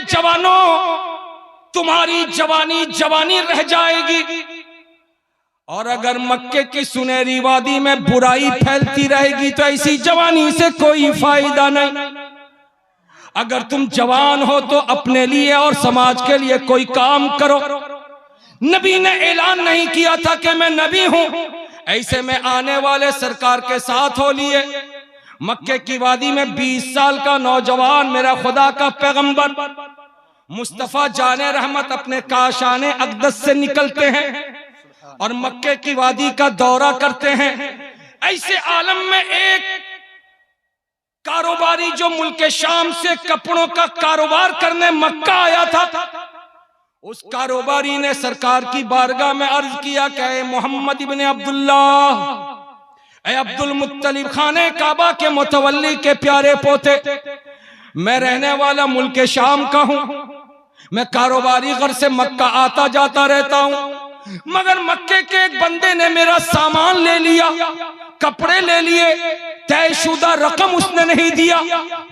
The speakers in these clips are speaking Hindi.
जवानों, तुम्हारी जवानी जवानी रह जाएगी, और अगर मक्के की सुनहरी वादी में बुराई फैलती रहेगी तो ऐसी जवानी से कोई फायदा नहीं। अगर तुम जवान हो तो अपने लिए और समाज के लिए कोई काम करो। नबी ने ऐलान नहीं किया था कि मैं नबी हूं, ऐसे में आने वाले सरकार के साथ हो लिए। मक्के की वादी में 20 साल का नौजवान मेरा खुदा का पैगंबर मुस्तफा जाने रहमत अपने काशाने अक़दस से निकलते हैं और मक्के की वादी का दौरा करते हैं। ऐसे आलम में एक कारोबारी जो मुल्क शाम से कपड़ों का कारोबार करने मक्का आया था, उस कारोबारी ने सरकार की बारगाह में अर्ज किया कि मोहम्मद इब्ने अब्दुल्लाह, ऐ अब्दुल मुत्तलिब खाने काबा के मुतवल्ली के प्यारे पोते, मैं रहने वाला मुल्क शाम का हूं। मैं कारोबारी घर से मक्का आता जाता रहता हूं, मगर मक्के के एक बंदे ने मेरा सामान ले लिया, कपड़े ले लिए, तयशुदा रकम उसने नहीं दिया।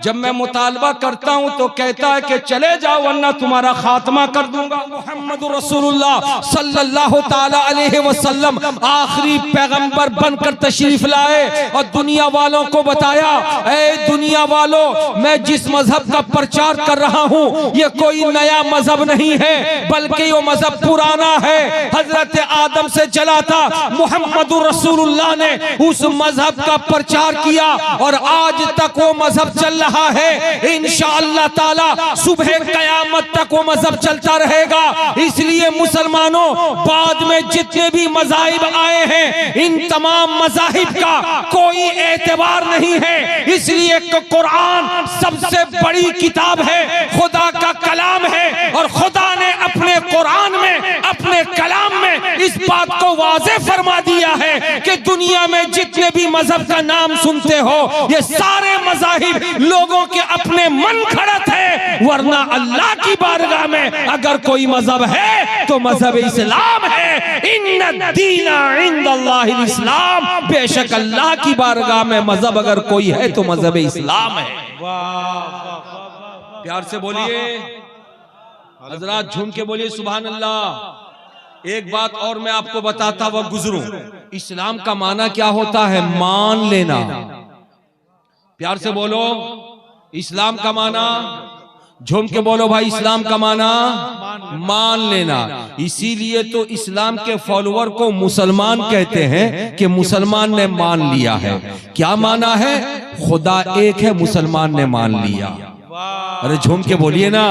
जब मैं मुतालबा करता हूं तो कहता है कि चले जाओ वरना तुम्हारा खात्मा कर दूंगा। मोहम्मद रसूलुल्लाह सल्लल्लाहु ताला अलैहि वसल्लम आखिरी पैगंबर बनकर तशरीफ लाए और दुनिया वालों को बताया, ऐ दुनिया वालों, मैं जिस मजहब का प्रचार कर रहा हूं ये कोई नया मजहब नहीं है, बल्कि ये मजहब पुराना है, हजरत आदम से चला था। मोहम्मद रसूलुल्लाह ने उस मजहब का प्रचार किया और आज तक वो मजहब चल रहा है। इंशाअल्लाह ताला सुबह कयामत तक वो मजहब चलता रहेगा। इसलिए मुसलमानों, बाद में जितने भी मज़ाहिब आए हैं, इन तमाम मज़ाहिब का कोई एतबार नहीं है। इसलिए कुरान सबसे बड़ी किताब है, खुदा का कलाम है, और खुदा ने अपने कुरान में, अपने कलाम में इस बात को वाज़े फरमा दिया है कि दुनिया में जितने भी मजहब का नाम सुनते हो ये सारे मज़ाहिब लोगों के अपने मन घड़त है, वरना अल्लाह की बारगाह में अगर कोई मजहब है तो मजहब इस्लाम है। इन्ना दीना इंदल्लाहिल इस्लाम, बेशक अल्लाह की बारगाह में मजहब अगर कोई है तो मजहब इस्लाम है। प्यार से बोलिए, हजरात झूम के बोलिए सुभान अल्लाह। एक बात और मैं आपको बताता हुआ गुजरूं, इस्लाम का माना क्या होता है? मान लेना। प्यार से बोलो, इस्लाम का माना, झूम के बोलो भाई, इस्लाम का माना मान लेना। इसीलिए तो इस्लाम के फॉलोअर को मुसलमान कहते हैं कि मुसलमान ने मान लिया है। क्या माना है? खुदा एक है, मुसलमान ने मान लिया। अरे झूम के बोलिए ना।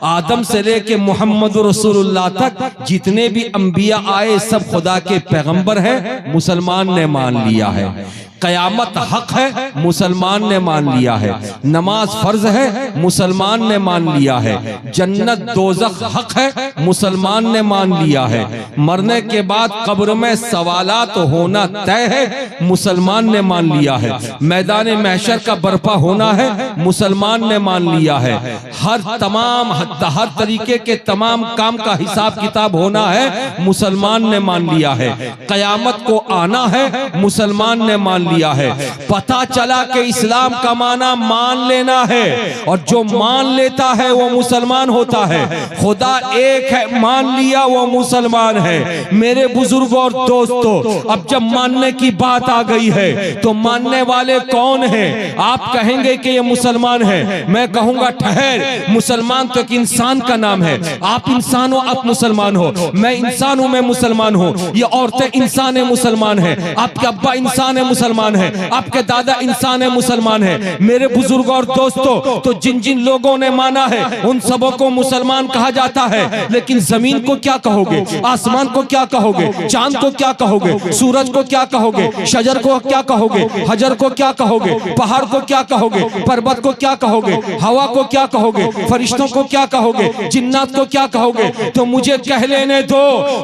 आदम से लेके मोहम्मद रसूलुल्लाह तक जितने भी अंबिया आए सब खुदा के पैगंबर हैं, मुसलमान ने मान लिया है। कयामत हक है, मुसलमान ने मान लिया है। नमाज फर्ज है, मुसलमान ने मान लिया है। जन्नत दोज़ख हक है, मुसलमान ने मान लिया है। मरने के बाद कब्र में सवालात होना तय है, मुसलमान ने मान लिया है। मैदान महशर का बर्पा होना है, मुसलमान ने मान लिया है। हर तरीके के तमाम काम का हिसाब किताब होना है, मुसलमान ने मान लिया है। कयामत को आना है, मुसलमान ने मान लिया है। पता चला कि इस्लाम का माना मान लेना है, और जो मान लेता है वो मुसलमान होता है। खुदा एक है, मान लिया वो मुसलमान है। मेरे बुजुर्गों और दोस्तों, अब जब मानने की बात आ गई है तो मानने वाले कौन हैं? आप कहेंगे कि ये मुसलमान है, मैं कहूंगा ठहर, मुसलमान तो एक इंसान का नाम है। आप इंसान हो, आप मुसलमान हो। मैं इंसान हूं, मैं मुसलमान हूं। ये औरतें इंसान है, मुसलमान है। आपके अब्बा इंसान है, मुसलमान है। आपके दादा इंसान है, मुसलमान है। मेरे बुजुर्गों और दोस्तों, तो जिन जिन लोगों ने माना है उन सबों को मुसलमान कहा जाता है। लेकिन जमीन को क्या कहोगे? आसमान को क्या कहोगे? चांद को क्या कहोगे? सूरज को क्या कहोगे? शजर को क्या कहोगे? हजर को क्या कहोगे? पहाड़ को क्या कहोगे? पर्वत को क्या कहोगे? हवा को क्या कहोगे? फरिश्तों को क्या कहोगे? जिन्नात को क्या कहोगे? तो मुझे कह लेने दो,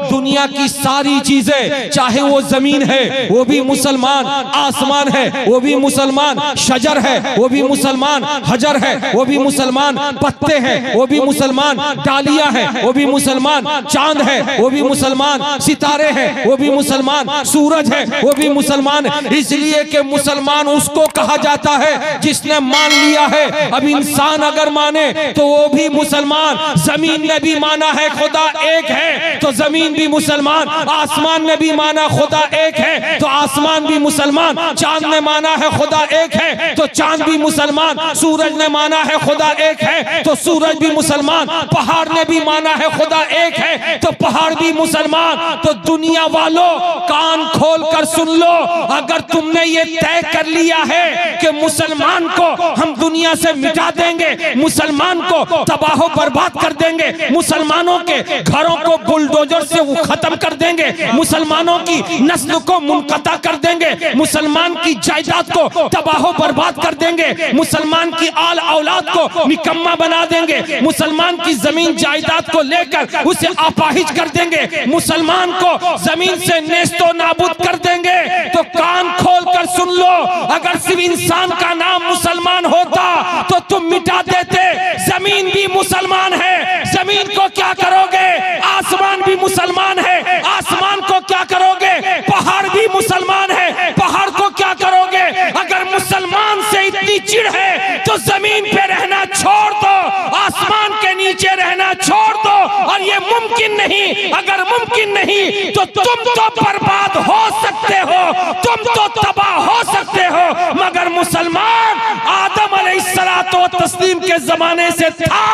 दुनिया की सारी चीजें, चाहे वो जमीन है वो भी मुसलमान, आसमान है वो भी मुसलमान, शजर है वो भी मुसलमान, हजर है वो भी मुसलमान, पत्ते हैं वो भी मुसलमान, डालियां हैं वो भी मुसलमान, चांद है वो भी मुसलमान, सितारे हैं वो भी मुसलमान, सूरज है वो भी मुसलमान। इसलिए कि मुसलमान उसको कहा जाता है जिसने मान लिया है। अब इंसान अगर माने तो वो भी मुसलमान। जमीन ने भी माना है खुदा एक है तो जमीन भी मुसलमान, आसमान ने भी माना खुदा एक है तो आसमान भी मुसलमान, चांद ने माना है खुदा एक है तो चांद भी मुसलमान, सूरज ने माना है खुदा एक है तो सूरज भी मुसलमान, पहाड़ ने भी माना है खुदा एक है तो पहाड़ भी मुसलमान। तो दुनिया वालों कान खोल कर सुन लो, अगर तुमने ये तय कर लिया है कि मुसलमान को हम दुनिया से मिटा देंगे, मुसलमान को तबाह बर्बाद कर देंगे, मुसलमानों के घरों को बुलडोजर से वो खत्म कर देंगे, मुसलमानों की नस्ल को मुनक़ता कर देंगे, मुसलमान की जायदाद को तबाह बर्बाद कर देंगे, मुसलमान की आल औलाद को निकम्मा बना देंगे, मुसलमान की जमीन जायदाद को लेकर उसे अपाहिज कर देंगे, मुसलमान को जमीन से नेस्तो नाबूद कर देंगे। तो कान खोल कर सुन लो, अगर सिर्फ इंसान का नाम मुसलमान होता तो तुम मिटा देते। जमीन भी मुसलमान है, जमीन को क्या करोगे? आसमान भी मुसलमान है, आसमान को क्या करोगे? पहाड़ भी मुसलमान है, पहाड़ को क्या करोगे? अगर मुसलमान से इतनी चिढ़ है तो जमीन पे रहना छोड़ दो, आसमान के नीचे रहना छोड़ दो। और ये मुमकिन नहीं, अगर मुमकिन नहीं तो तुम तो बर्बाद हो सकते हो, तुम तो तबाह हो सकते हो, मगर मुसलमान आदम अलैहिस्सलातो तस्लीम के जमाने से था,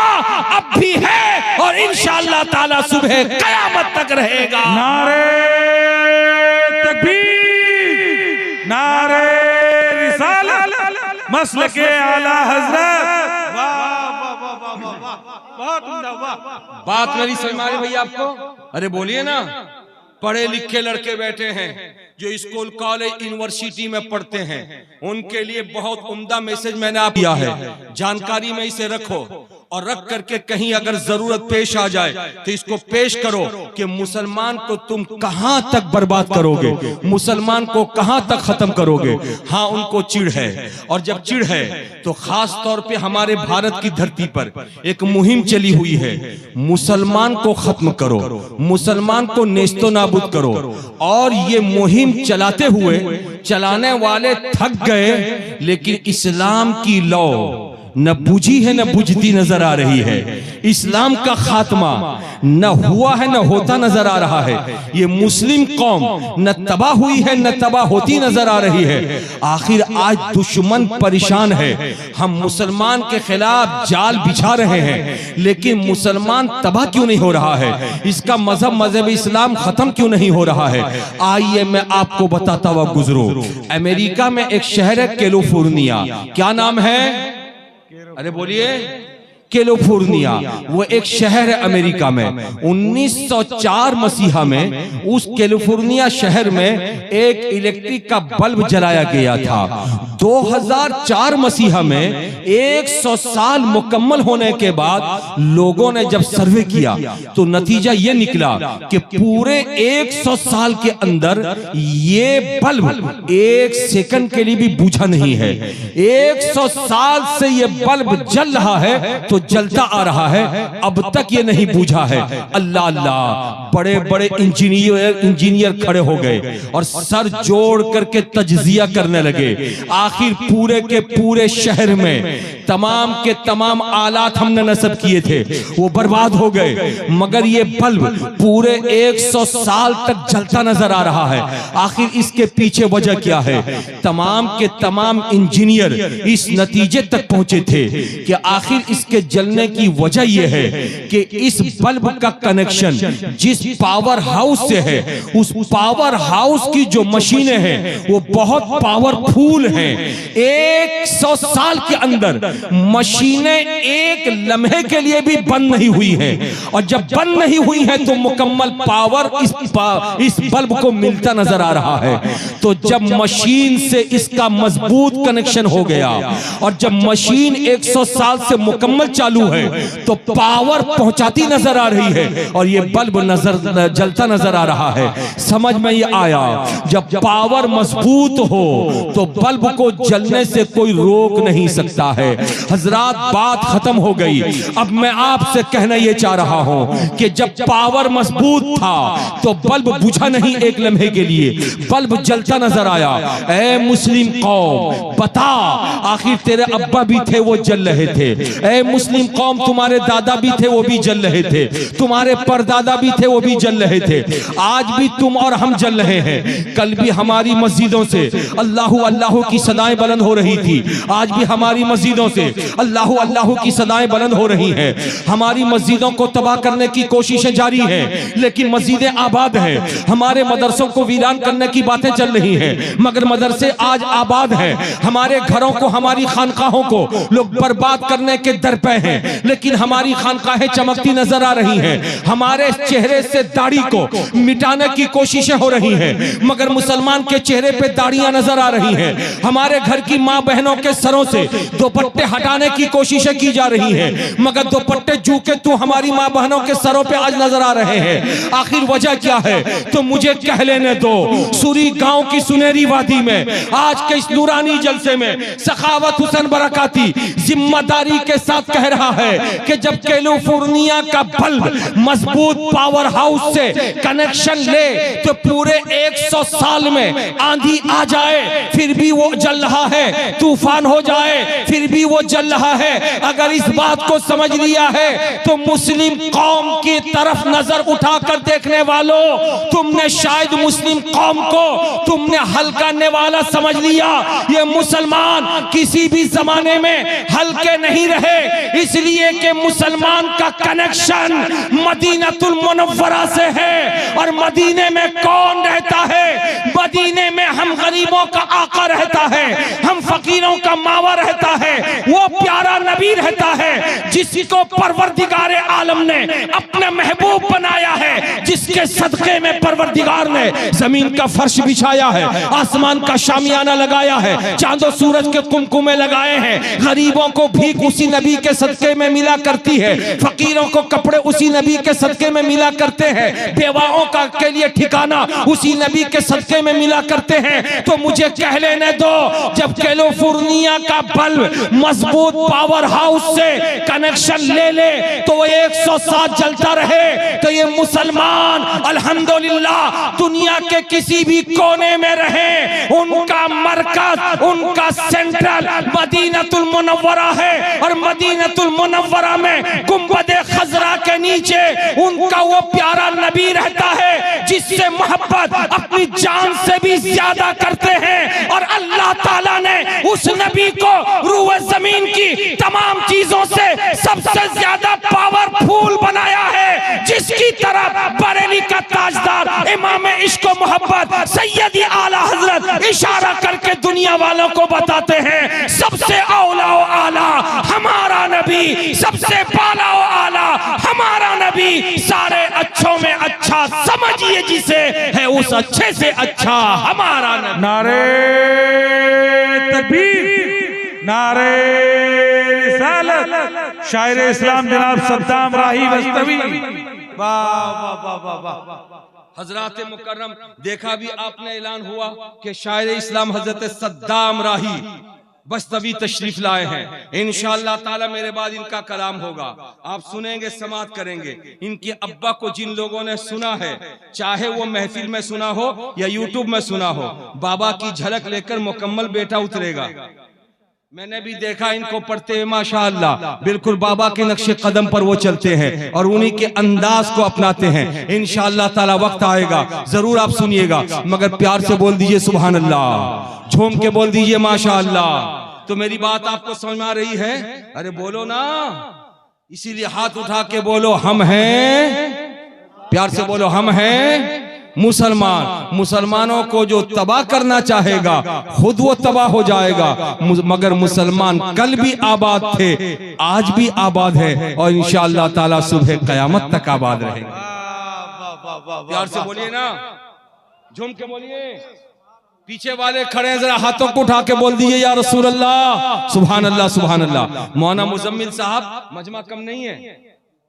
अब भी है और इंशाअल्लाह ताला सुबह कयामत तक रहेगा। नारे तकबीर, नारे रिसालत, मसलके आला हजरत। बहुत उम्दा, वाह। बात मेरी समझ में आ रही भैया आपको? अरे बोलिए ना। पढ़े लिखे लड़के बैठे हैं जो स्कूल कॉलेज यूनिवर्सिटी में पढ़ते हैं, उनके लिए बहुत उम्दा मैसेज मैंने आप दिया है, जानकारी में इसे रखो और रख करके कहीं अगर जरूरत पेश आ जाए तो इसको पेश करो कि मुसलमान को तुम कहां तक बर्बाद करोगे, मुसलमान को कहां तक खत्म करोगे। हाँ, उनको चिढ़ है और जब चिढ़ है तो खास तौर पे हमारे भारत की धरती पर एक मुहिम चली हुई है, मुसलमान को खत्म करो, मुसलमान को नेस्तो नाबूद करो। और ये मुहिम चलाते हुए चलाने वाले थक गए, लेकिन इस्लाम की लौ न बुझी है न बुझती नजर आ रही है। इस्लाम का खात्मा न हुआ है न होता नजर आ रहा है। ये मुस्लिम कौम न तबाह हुई है न तबाह होती नजर आ रही है। आखिर आज दुश्मन परेशान है, हम मुसलमान के खिलाफ जाल बिछा रहे हैं, लेकिन मुसलमान तबाह क्यों नहीं हो रहा है? इसका मजहब इस्लाम खत्म क्यों नहीं हो रहा है? आइए मैं आपको बताता हुआ गुजरूं। अमेरिका में एक शहर है कैलिफोर्निया, क्या नाम है? अरे बोलिए। कैलिफोर्निया, वो एक शहर है अमेरिका में। 1904 मसीहा में उस कैलिफोर्निया शहर में एक इलेक्ट्रिक का बल्ब जलाया गया था। 2004 मसीहा में 100 साल मुकम्मल होने के बाद लोगों ने जब सर्वे किया तो नतीजा ये निकला कि पूरे 100 साल के अंदर ये बल्ब 1 सेकंड के लिए भी बुझा नहीं है। 100 साल से ये बल्ब जल रहा है तो जलता आ रहा है, अब तक ये नहीं बुझा है। अल्लाह अल्लाह, बड़े बड़े इंजीनियर खड़े हो गए और सर जोड़ करके तज्जिया करने लगे। आखिर पूरे के पूरे शहर में तमाम के तमाम आलात हमने नस्ब किए थे, वो बर्बाद हो गए, मगर ये बल्ब पूरे 100 साल तक जलता नजर आ रहा है। आखिर इसके पीछे वजह क्या है? तमाम के तमाम इंजीनियर इस नतीजे तक पहुंचे थे कि आखिर इसके जलने की वजह यह है कि इस बल्ब का कनेक्शन जिस पावर हाउस से है, उस पावर हाउस की जो मशीनें हैं वो बहुत पावरफुल हैं। 100 साल के अंदर मशीनें एक लम्हे के लिए भी बंद नहीं हुई हैं, और जब बंद नहीं हुई हैं तो मुकम्मल पावर इस बल्ब को मिलता नजर आ रहा है। तो जब मशीन से इसका मजबूत कनेक्शन हो गया और जब मशीन 100 साल से मुकम्मल चालू है तो पावर पहुंचाती नजर आ रही है और ये बल्ब जलता नजर आ रहा है। समझ में ये आया, जब पावर मजबूत हो तो बल्ब को को जलने से कोई रोक नहीं सकता है। हजरात, बात खत्म हो गई। अब मैं आपसे कहना यह चाह रहा हूं कि जब पावर मजबूत था तो बल्ब बुझा नहीं एक लम्हे के लिए, बल्ब जलता नजर आया। ऐ मुस्लिम कौम बता, आखिर तेरे अब्बा भी थे वो जल रहे थे। ऐ मुस्लिम कौम, तुम्हारे दादा भी थे वो भी जल रहे थे, तुम्हारे परदादा भी थे वो भी जल रहे थे। आज भी तुम और हम जल रहे हैं। कल भी हमारी मस्जिदों से अल्लाहू अल्लाहू की सदाएं बुलंद हो रही थी, आज भी हमारी मस्जिदों से अल्लाहू अल्लाहू की सदाएं बुलंद हो रही हैं। हमारी मस्जिदों को तबाह करने की कोशिशें जारी हैं, लेकिन मस्जिदें आबाद हैं। हमारे मदरसों को वीरान करने की बातें चल रही हैं, मगर मदरसे आज आबाद हैं। हमारे घरों को, हमारी खानकाहों को लोग बर्बाद करने के दर पे हैं, लेकिन हमारी खानकाहें चमकती नजर आ रही हैं। हमारे चेहरे से दाढ़ी को मिटाने की कोशिशें हो रही हैं, मगर मुसलमान के चेहरे पे दाढ़ियां नजर आ रही हैं। हमारे घर की मां बहनों के सरों से दुपट्टे हटाने की कोशिशें की जा रही हैं, मगर दुपट्टे जू के तू हमारी मां बहनों के सरों पे आज नजर आ रहे हैं। आखिर वजह क्या है तो मुझे कह लेने दो। सूरी गांव की सुनहरी वादी में आज के इस नूरानी जलसे में सखावत हुसैन बरकाती जिम्मेदारी के साथ कह रहा है कि जब कैलिफोर्निया का बल्ब मजबूत पावर हाउस से कनेक्शन ले तो पूरे 100 साल में आंधी आ जाए फिर भी वो जल रहा है, तूफान हो जाए फिर भी वो जल रहा है। अगर इस बात को समझ लिया है तो मुस्लिम कौम की तरफ नजर उठाकर देखने वालों, तुमने शायद मुस्लिम कौम को तुमने हल्का नेवाला समझ लिया। ये मुसलमान किसी भी जमाने में हल्के नहीं रहे, इसलिए कि मुसलमान का कनेक्शन मदीनतुल मुनव्वरा से है। और मदीने में कौन रहता है? मदीने में हम गरीबों का आका रहता है, हम फकीरों का मावा रहता है। वो प्यारा नबी रहता है जिसको परवरदिगार आलम ने अपना महबूब बनाया है, जिसके सदके में परवरदिगार ने जमीन का फर्श बिछाया है, आसमान का शामियाना लगाया है, चांदो सूरज के कुमकुमे लगाए हैं। गरीबों को भीख उसी नबी के सदके में मिला करती है, फकीरों को कपड़े उसी नबी के सदके में मिला करते हैं, बेवाओं का के लिए ठिकाना उसी नबी के सदके में मिला करते हैं। तो मुझे कह लेने दो, जब कैलिफोर्निया का बल्ब मजबूत पावर हाउस से कनेक्शन ले ले तो वो 107 जलता रहे, तो ये मुसलमान अल्हम्दुलिल्लाह दुनिया के किसी भी कोने में रहे, उनका मरकज, उनका सेंट्रल मदीनतुल मुनव्वरा है। और मदीनतुल मुनव्वरा में गुंबदे खजरा के नीचे उनका वो प्यारा नबी रहता है जिससे मोहब्बत अपनी जान से भी ज्यादा करते हैं। और अल्लाह ताला ने उस नबी को रूह जमीन की तमाम चीजों से सबसे ज्यादा पावरफुल बनाया है, जिसकी तरफ बरेली का ताजदार इमाम इश्क व मोहब्बत सैयदी आला हजरत इशारा करके दुनिया वालों को बताते हैं, सबसे औला व आला हमारा नबी, सबसे बाला व आला हमारा नबी, सारे अच्छों में अच्छा समझिए जिसे है उस अच्छे से अच्छा हमारा नबी। नारे तकबीर, नारे रिसालत। शायर इस्लाम जनाब सद्दाम राही वस्तवी। वाह वाह वाह वाह वाह। हजरात मुकर्रम, देखा भी आपने ऐलान हुआ कि शायर इस्लाम हजरत सद्दाम राही बस्तवी तशरीफ लाए हैं। इंशाअल्लाह ताला मेरे बाद इनका कलाम होगा, आप सुनेंगे, समाअत करेंगे। इनके अब्बा को जिन लोगों ने सुना है, चाहे वो महफिल में सुना हो या यूट्यूब में सुना हो, बाबा की झलक लेकर मुकम्मल बेटा उतरेगा। मैंने भी देखा इनको पढ़ते हुए, माशाअल्लाह बिल्कुल बाबा के नक्शे कदम पर वो चलते हैं और उन्हीं के अंदाज को अपनाते हैं। इंशाअल्लाह ताला वक्त आएगा, जरूर आप सुनिएगा, मगर प्यार से बोल दीजिए सुभान अल्लाह, झूम के बोल दीजिए माशाअल्लाह। तो मेरी बात आपको समझ में आ रही है? अरे बोलो ना, इसीलिए हाथ उठा के बोलो हम हैं, प्यार से बोलो हम हैं मुसलमान। मुसलमानों को जो तबाह करना चाहेगा खुद वो तबाह हो जाएगा, मगर मुसलमान कल भी आबाद थे, आज भी आबाद है और इंशाअल्लाह ताला सुबह कयामत तक आबाद रहेगा। प्यार से बोलिए ना, झूम के बोलिए। पीछे वाले खड़े हैं, जरा हाथों को उठा के बोल दीजिए या रसूल अल्लाह, सुभान अल्लाह सुभान अल्लाह। मौलाना मुजम्मिल साहब, मजमा कम नहीं है,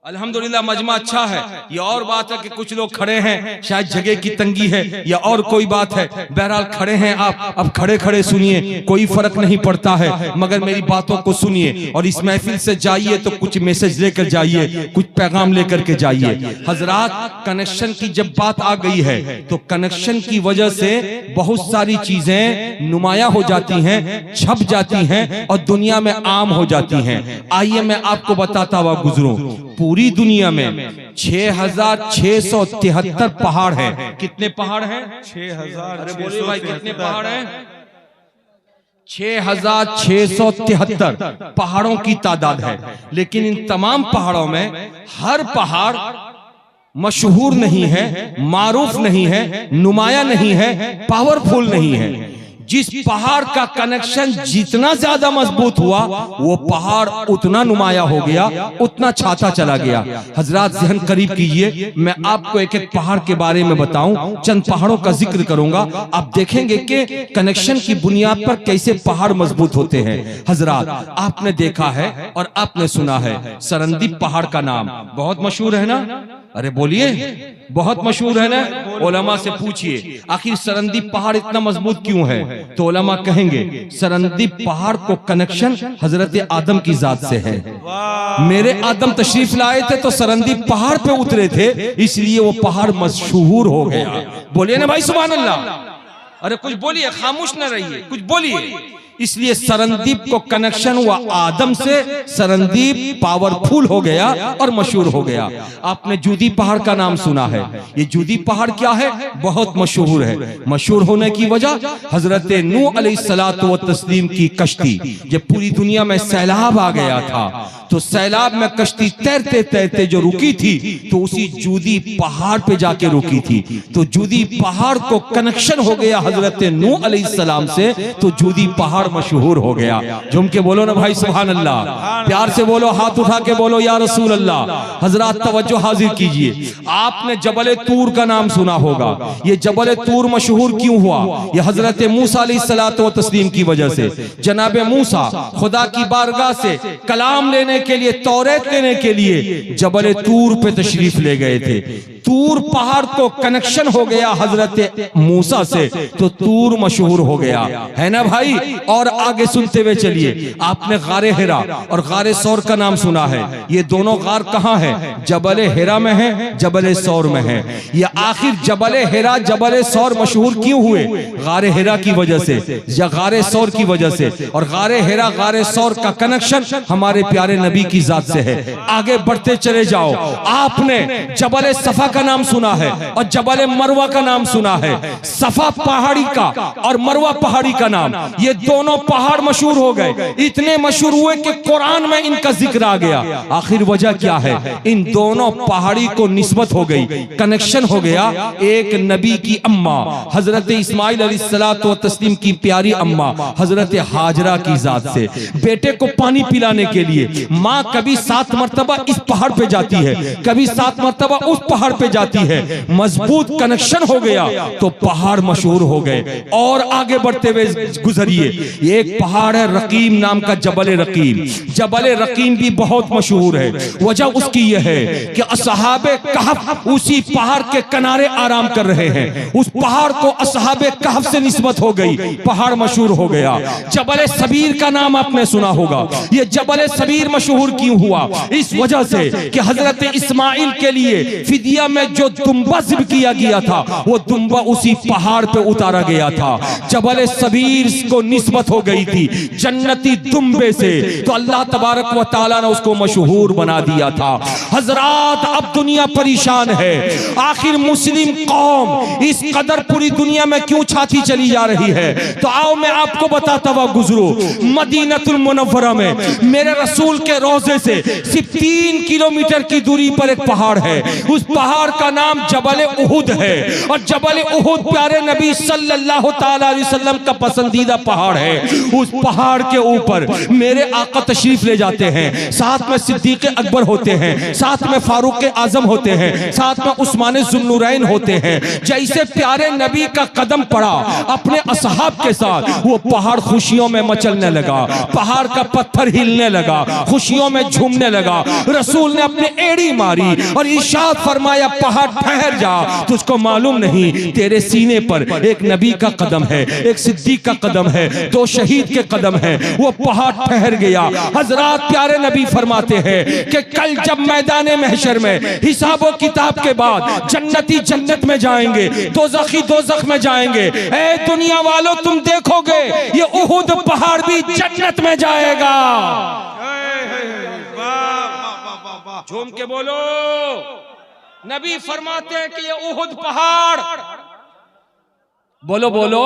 अल्हम्दुलिल्लाह मजमा अच्छा है। ये और बात है कि कुछ लोग खड़े हैं, शायद जगह की तंगी है या और कोई बात है। बहरहाल खड़े हैं आप, अब खड़े खड़े सुनिए, कोई फर्क नहीं पड़ता है, मगर मेरी बातों को सुनिए और इस महफिल से जाइए तो कुछ मैसेज लेकर जाइए, कुछ पैगाम लेकर के जाइए। हजरात, कनेक्शन की जब बात आ गई है तो कनेक्शन की वजह से बहुत सारी चीजें नुमाया हो जाती हैं, छप जाती हैं और दुनिया में आम हो जाती हैं। आइए मैं आपको बताता हुआ गुजरूं। पूरी दुनिया में 6673 पहाड़ हैं। कितने पहाड़ हैं? 6000। अरे बोलिए भाई, कितने पहाड़ हैं? 6673 पहाड़ों की तादाद है। लेकिन इन तमाम पहाड़ों में हर पहाड़ मशहूर नहीं है, मारूफ नहीं है, नुमाया नहीं है, पावरफुल नहीं है। जिस पहाड़ का कनेक्शन जितना ज्यादा मजबूत हुआ, वो पहाड़ उतना नुमाया हो गया, उतना छाता चला गया। हजरात, ज़हन करीब कीजिए, मैं आपको एक एक पहाड़ के बारे में बताऊं, चंद पहाड़ों का जिक्र करूंगा। आप देखेंगे कि कनेक्शन की बुनियाद पर कैसे पहाड़ मजबूत होते हैं। हजरात, आपने देखा है और आपने सुना है, सरंदीप पहाड़ का नाम बहुत मशहूर है ना? अरे बोलिए, बहुत मशहूर है ना? उलमा से पूछिए आखिर सरंदीप पहाड़ इतना मजबूत क्यों है, तो उलमा कहेंगे सरंदीप पहाड़ को कनेक्शन हजरत आदम की जात से है। मेरे आदम तशरीफ लाए थे तो सरंदीप पहाड़ पे उतरे थे, इसलिए वो पहाड़ मशहूर हो गया। बोलिए ना भाई, सुभान अल्लाह। अरे कुछ बोलिए, खामोश न रहिए, कुछ बोलिए। इसलिए सरंदीप को कनेक्शन हुआ आदम से, सरंदीप पावरफुल हो गया और मशहूर हो गया। आपने जूदी पहाड़ का नाम सुना है। ये जूदी पहाड़ क्या है? बहुत मशहूर है। मशहूर होने की वजह, हजरत नूह अलैहिस्सलातु व तस्लीम की कश्ती, जब पूरी दुनिया में सैलाब आ गया था तो सैलाब में कश्ती तैरते तैरते जो रुकी थी तो उसी जूदी पहाड़ पे जाके रुकी थी। तो जूदी पहाड़ को कनेक्शन हो गया हजरत नूह अलैहिस्सलाम से, तो जूदी पहाड़ मशहूर हो गया। झूम के बोलो ना भाई, सुभान अल्लाह। प्यार से बोलो, हाथ उठा के बोलो या रसूल अल्लाह। हजरात, तवज्जो हाजिर कीजिए। आपने जबल तूर का नाम सुना होगा। ये जबल तूर मशहूर क्यों हुआ? ये हजरत मूसा अलैहिस्सलातु व तस्लीम की वजह से। जनाब मूसा खुदा की बारगाह से कलाम लेने के लिए, तौरेत लेने के लिए जबल तूर पे तशरीफ ले गए थे। तूर पहाड़ को कनेक्शन हो गया हजरत मूसा से, तो तूर मशहूर हो गया, है ना भाई? और आगे सुनते हुए चलिए। आपने गारे हिरा और गारे सौर का नाम सुना है। ये दोनों गार कहाँ है? जबल हिरा में है, जबल सौर में है। ये आखिर जबल हिरा, जबल सौर मशहूर क्यों हुए? गारे हिरा की वजह से या गारे सौर की वजह से। और गारे हिरा, गारे सौर का कनेक्शन हमारे प्यारे नबी की जात से है। आगे बढ़ते चले जाओ। आपने जबल सफा का नाम सुना है और जबल मरवा का नाम सुना है। सफा पहाड़ी का और मरवा पहाड़ी का नाम, ये दोनों पहाड़ मशहूर हो गए। इतने मशहूर हुए कि कुरान में इनका जिक्र आ गया। आखिर वजह क्या है? इन दोनों पहाड़ी को निस्बत हो गई, कनेक्शन हो गया एक नबी की अम्मा हजरत इस्माइल अलैहिस्सलातु व तस्लीम की प्यारी अम्मा हजरत हाजरा की जात से। बेटे को पानी पिलाने के लिए माँ कभी 7 मरतबा इस पहाड़ पे जाती है, कभी 7 मरतबा उस पहाड़ पे जाती है। मजबूत कनेक्शन हो गया तो पहाड़ मशहूर हो गए। और आगे बढ़ते हुए गुजरिए। एक पहाड़ है रकीम नाम का, जबल रकीम। जबल रकीम भी बहुत मशहूर है। वजह उसकी यह है कि असहाबे कहफ उसी पहाड़ के किनारे आराम कर रहे हैं। उस पहाड़ को असहाबे कहफ से निस्बत हो गई, पहाड़ मशहूर हो गया। जबल सबीर का नाम आपने सुना होगा। ये जबल सबीर मशहूर क्यों हुआ? इस वजह से कि हजरत इस्माइल के लिए फिदिया में जो दुम्बा ज़िब किया गया था, वो दुम्बा उसी पहाड़ पे उतारा गया था। जबल सबीर को निस्बत हो गई थी जन्नती दुम्बे से, तो अल्लाह तबारक व तआला ने उसको मशहूर बना दिया था। हजरात, अब दुनिया परेशान है। आखिर मुस्लिम कौम इस कदर पूरी दुनिया में क्यों छाती चली जा रही है? तो आओ मैं आपको बताता हुआ गुजरू। मदीनतुल मुनव्वरा में मेरे रसूल के रोजे से सिर्फ 3 किलोमीटर की दूरी पर एक पहाड़ है। उस पहाड़ पहाड़ का नाम जबल उहुद है और जबल उहुद प्यारे नबी सल्लल्लाहु ताला अलैहि वसल्लम का पसंदीदा पहाड़ है। उस पहाड़ के ऊपर मेरे आका तशरीफ ले जाते हैं, साथ में सिद्दीक अकबर होते हैं, साथ में फारूक आजम होते हैं, साथ में उस्मान जुन्नुरैन होते हैं। जैसे प्यारे नबी का कदम पड़ा अपने असहाब के साथ, वो पहाड़ खुशियों में मचलने लगा, पहाड़ का पत्थर हिलने लगा, खुशियों में झूमने लगा। रसूल ने अपने एड़ी मारी और इरशाद फरमाया पहाड़ ठहर जा, तुझको मालूम नहीं तेरे सीने पर एक नबी का कदम है, एक सिद्दीक का कदम है, दो शहीद के कदम है। वो पहाड़ ठहर गया। हजरात प्यारे नबी फरमाते हैं कि कल जब मैदान महशर में हिसाब व किताब के बाद जन्नती जन्नत में जाएंगे, दोज़खी दोज़ख में जाएंगे, ए दुनिया वालों तुम देखोगे ये उहुद पहाड़ भी जन्नत में जाएगा। झूम के बोलो। नबी फरमाते हैं कि ये उहुद पहाड़, बोलो बोलो,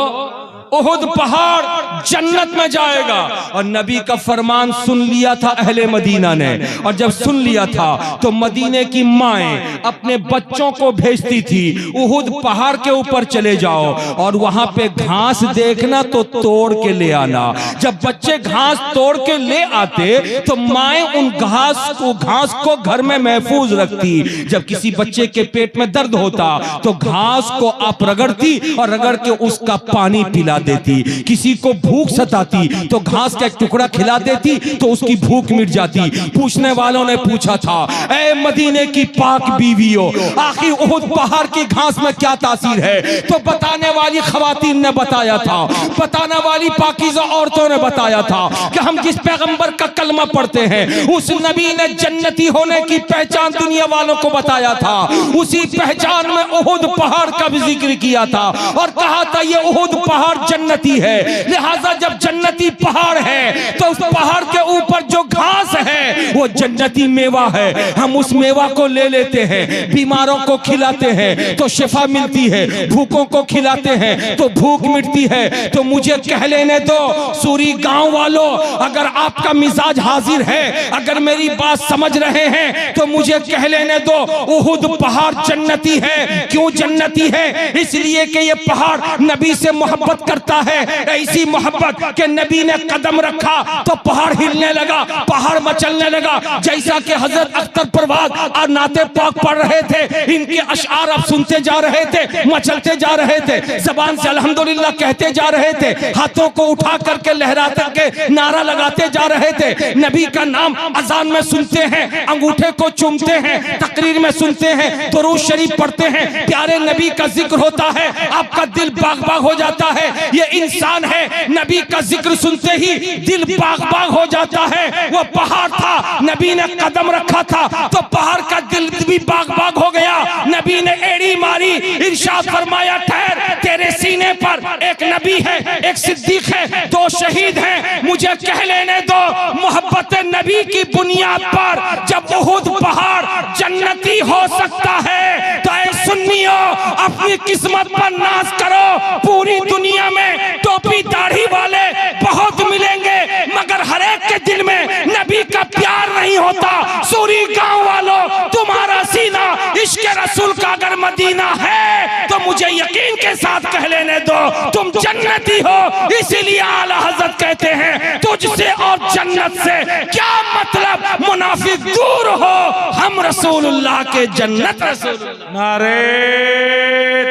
उहुद पहाड़ जन्नत में जाएगा। और नबी का फरमान सुन लिया था अहले मदीना ने, और जब सुन लिया था तो मदीने की माएं अपने बच्चों को भेजती थी, उहुद पहाड़ के ऊपर चले जाओ और वहां पे घास देखना तो तोड़ के ले आना। जब बच्चे घास तोड़ के ले आते तो माएं उन घास को घर में महफूज रखती। जब किसी बच्चे के पेट में दर्द होता तो घास को आप रगड़ती और रगड़ के उसका पानी पिला देती। किसी को भूख सताती तो घास का एक टुकड़ा खिला देती तो उसकी भूख मिट जाती। पूछने वालों ने पूछा था, ऐ मदीने की पाक बीवियों, आखिर उहुद पहाड़ की घास में क्या तासीर है? तो बताने वाली खवातीन ने बताया था, बताने वाली पाकीज़ा औरतों ने बताया था कि हम जिस पैगंबर का कलमा पढ़ते हैं उस नबी ने जन्नती होने की पहचान दुनिया वालों को बताया था। उसी पहचान में उहुद पहाड़ का भी जिक्र किया था और कहा था ये उहुद पहाड़ जन्नती है। लिहाजा जब जन्नती पहाड़ है तो उस पहाड़ के ऊपर जो घास है वो जन्नती मेवा है। हम उस मेवा को ले लेते हैं, बीमारों को खिलाते हैं तो शिफा मिलती है, भूखों को खिलाते हैं तो भूख मिटती है। तो मुझे कह लेने दो सूरी गांव वालों, अगर आपका मिजाज हाजिर है, अगर मेरी बात समझ रहे हैं तो मुझे कह लेने दो उहुद पहाड़ जन्नती है। क्यों जन्नती है? इसलिए कि ये पहाड़ नबी से मोहब्बत करता है। ऐसी मोहब्बत कि नबी ने कदम रखा तो पहाड़ हिलने लगा, पहाड़ मचलने लगा। जैसा कि हजरत अख्तर परवाज और नाते पाक पढ़ रहे थे, इनके अशआर आप सुनते जा रहे थे, मचलते जा रहे थे, जबान से अल्हम्दुलिल्लाह कहते जा रहे थे, हाथों को उठा करके लहराते के नारा लगाते जा रहे थे। नबी का नाम अजान में सुनते हैं, अंगूठे को चूमते हैं, तकरीर में सुनते हैं, दुरूद शरीफ पढ़ते हैं, प्यारे नबी का जिक्र होता है, आपका दिल बाग बाग हो जाता है। ये इंसान है, नबी का जिक्र सुनते ही दिल बाग बाग हो जाता है। वो पहाड़ था, नबी ने कदम रखा था तो पहाड़ का दिल भी बाग बाग हो गया। नबी ने एड़ी मारी, इरशाद फरमाया ठहर, तेरे सीने पर एक नबी है, एक सिद्दीक है, दो शहीद हैं। मुझे कह लेने दो मोहब्बत नबी की बुनियाद पर जब उहुद पहाड़ जन्नती हो सकता है तो ऐ सुन्नियों अपनी किस्मत पर नाज करो। पूरी दुनिया में टोपी दाढ़ी वाले बहुत मिलेंगे मगर हर एक के दिल में नबी का प्यार नहीं होता। सूरी गांव वालों, तुम्हारा सीना इश्क रसूल का अगर मदीना है तो मुझे यकीन के साथ कह लेने दो तुम जन्नती हो। इसीलिए आला हज़रत कहते हैं तुझसे और जन्नत से क्या मतलब, मुनाफिक दूर हो, हम रसूलुल्लाह के जन्नत रसूलुल्लाह। नारे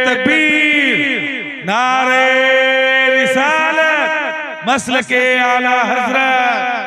तकबीर, नारे रिसालत, मसलके आला हजरत।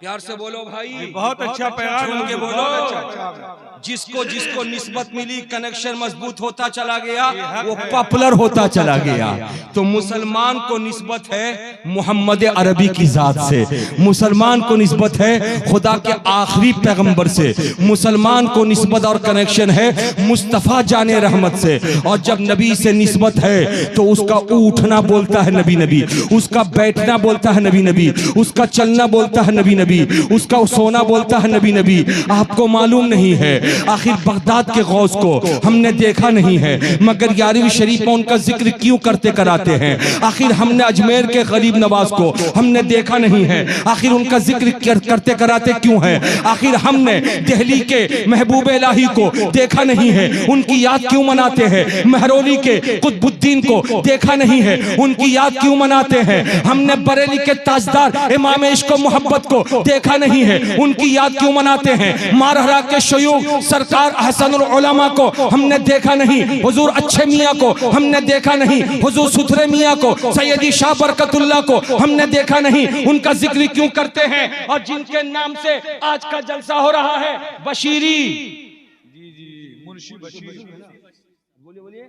प्यार से बोलो भाई, बहुत अच्छा पैगाम के बोलो। जिसको जिसको निस्बत मिली, कनेक्शन मजबूत होता चला गया, वो पॉपुलर होता चला गया। तो मुसलमान को निस्बत है मोहम्मद अरबी की जात से, मुसलमान को निस्बत है खुदा के आखिरी पैगंबर से, मुसलमान को निस्बत और कनेक्शन है मुस्तफ़ा जाने रहमत से। और जब नबी से निस्बत है तो उसका उठना बोलता है नबी नबी, उसका बैठना बोलता है नबी नबी, उसका चलना बोलता है नबी नबी, उसका सोना बोलता है नबी नबी। आपको मालूम नहीं है आखिर बगदाद के गौस को हमने देखा नहीं है, मगर 11वीं शरीफ में उनका जिक्र क्यों करते कराते हैं? आखिर हमने अजमेर के गरीब नवाज को हमने देखा नहीं है, आखिर उनका जिक्र करते कराते क्यों है? आखिर हमने दिल्ली के महबूब इलाही को देखा नहीं है, उनकी याद क्यों मनाते हैं? महरौली के कुतुबुद्दीन को देखा नहीं है, उनकी याद क्यों मनाते हैं? हमने बरेली के ताजदार इमाम इश्क व मोहब्बत को देखा नहीं है, उनकी याद क्यों मनाते हैं? मारहरा के शयूख सरकार हसनुल उलमा को हमने देखा नहीं, हुजूर अच्छे मियाँ को हमने देखा नहीं, हुजूर सुथरे मियाँ को, सैयदी शाह बरकतुल्लाह को हमने देखा नहीं, उनका जिक्र क्यों करते हैं? और जिनके नाम से आज का जलसा हो रहा है, बशीरी मुंशी बशीर, बोलिए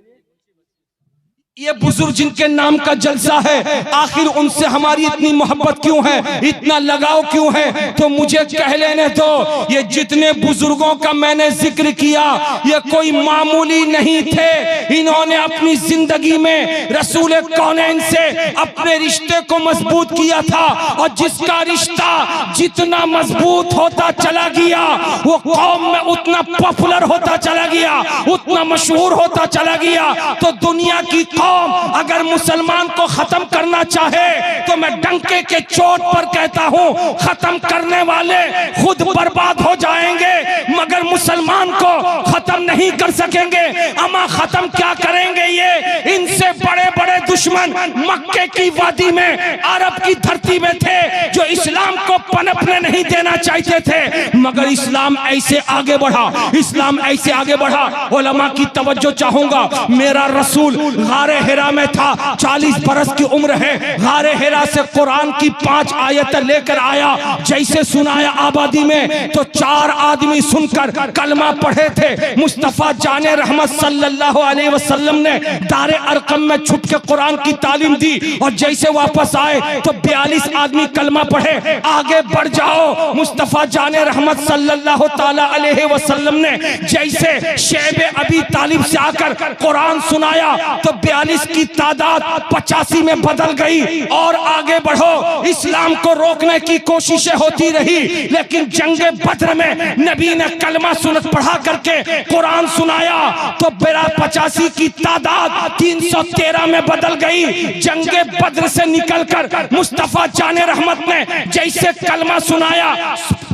ये बुजुर्ग जिनके नाम का जलसा है, आखिर उनसे हमारी इतनी मोहब्बत क्यों है, इतना लगाव क्यों है? तो मुझे कह लेने दो, ये जितने बुजुर्गों का मैंने जिक्र किया ये कोई मामूली नहीं थे। इन्होंने अपनी जिंदगी में रसूल कौनैन से अपने रिश्ते को मजबूत किया था, और जिसका रिश्ता जितना मजबूत होता चला गया वो कौम में उतना पॉपुलर होता चला गया, उतना मशहूर होता चला गया। तो दुनिया की अगर मुसलमान को खत्म करना चाहे तो मैं डंके के चोट पर कहता हूं, खत्म करने वाले खुद बर्बाद हो जाएंगे, मगर मुसलमान को खत्म नहीं कर सकेंगे। अमा खत्म क्या करेंगे? ये इनसे बड़े बड़े दुश्मन मक्के की वादी में, अरब की धरती में थे, जो इस्लाम को पनपने नहीं देना चाहते थे, मगर इस्लाम ऐसे आगे बढ़ा, इस्लाम ऐसे आगे बढ़ा। उलमा की तवज्जो चाहूंगा, मेरा रसूल गारे हिरा में था, 40 बरस की उम्र है, गारे हिरा से कुरान की 5 आयतें लेकर आया, जैसे सुनाया आबादी में तो 4 आदमी सुनकर कलमा पढ़े थे। मुस्तफा जाने रहमत सल्लल्लाहु अलैहि वसल्लम ने दारे अरकम में छुप के कुरान की तालीम दी, और जैसे वापस आए तो 42 आदमी कलमा पढ़े। आगे बढ़ जाओ, मुस्तफा जाने रहमत सल्लल्लाहु ताला अलैहि वसल्लम ने जैसे शेब अबी तालिब से आकर कुरान सुनाया तो 42 की तादाद 85 में बदल गई। और आगे बढ़ो, इस्लाम को रोकने की कोशिशें होती रही, लेकिन जंगे बद्र में नबी ने कलमा सुन्नत पढ़ा करके कुरान सुनाया तो 85 की तादाद 313 में बदल गई। जंगे बद्र से निकलकर मुस्तफा जाने रहमत ने जैसे कलमा सुनाया,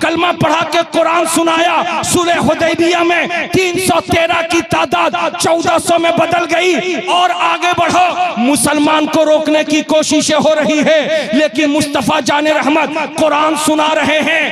कलमा पढ़ा के कुरान सुनाया, सुलह हुदैबिया में 313 की तादाद 1400 में बदल गई। और आगे बढ़ो, मुसलमान को रोकने की कोशिशें हो रही है, लेकिन मुस्तफा जाने रहमत कुरान सुना रहे हैं।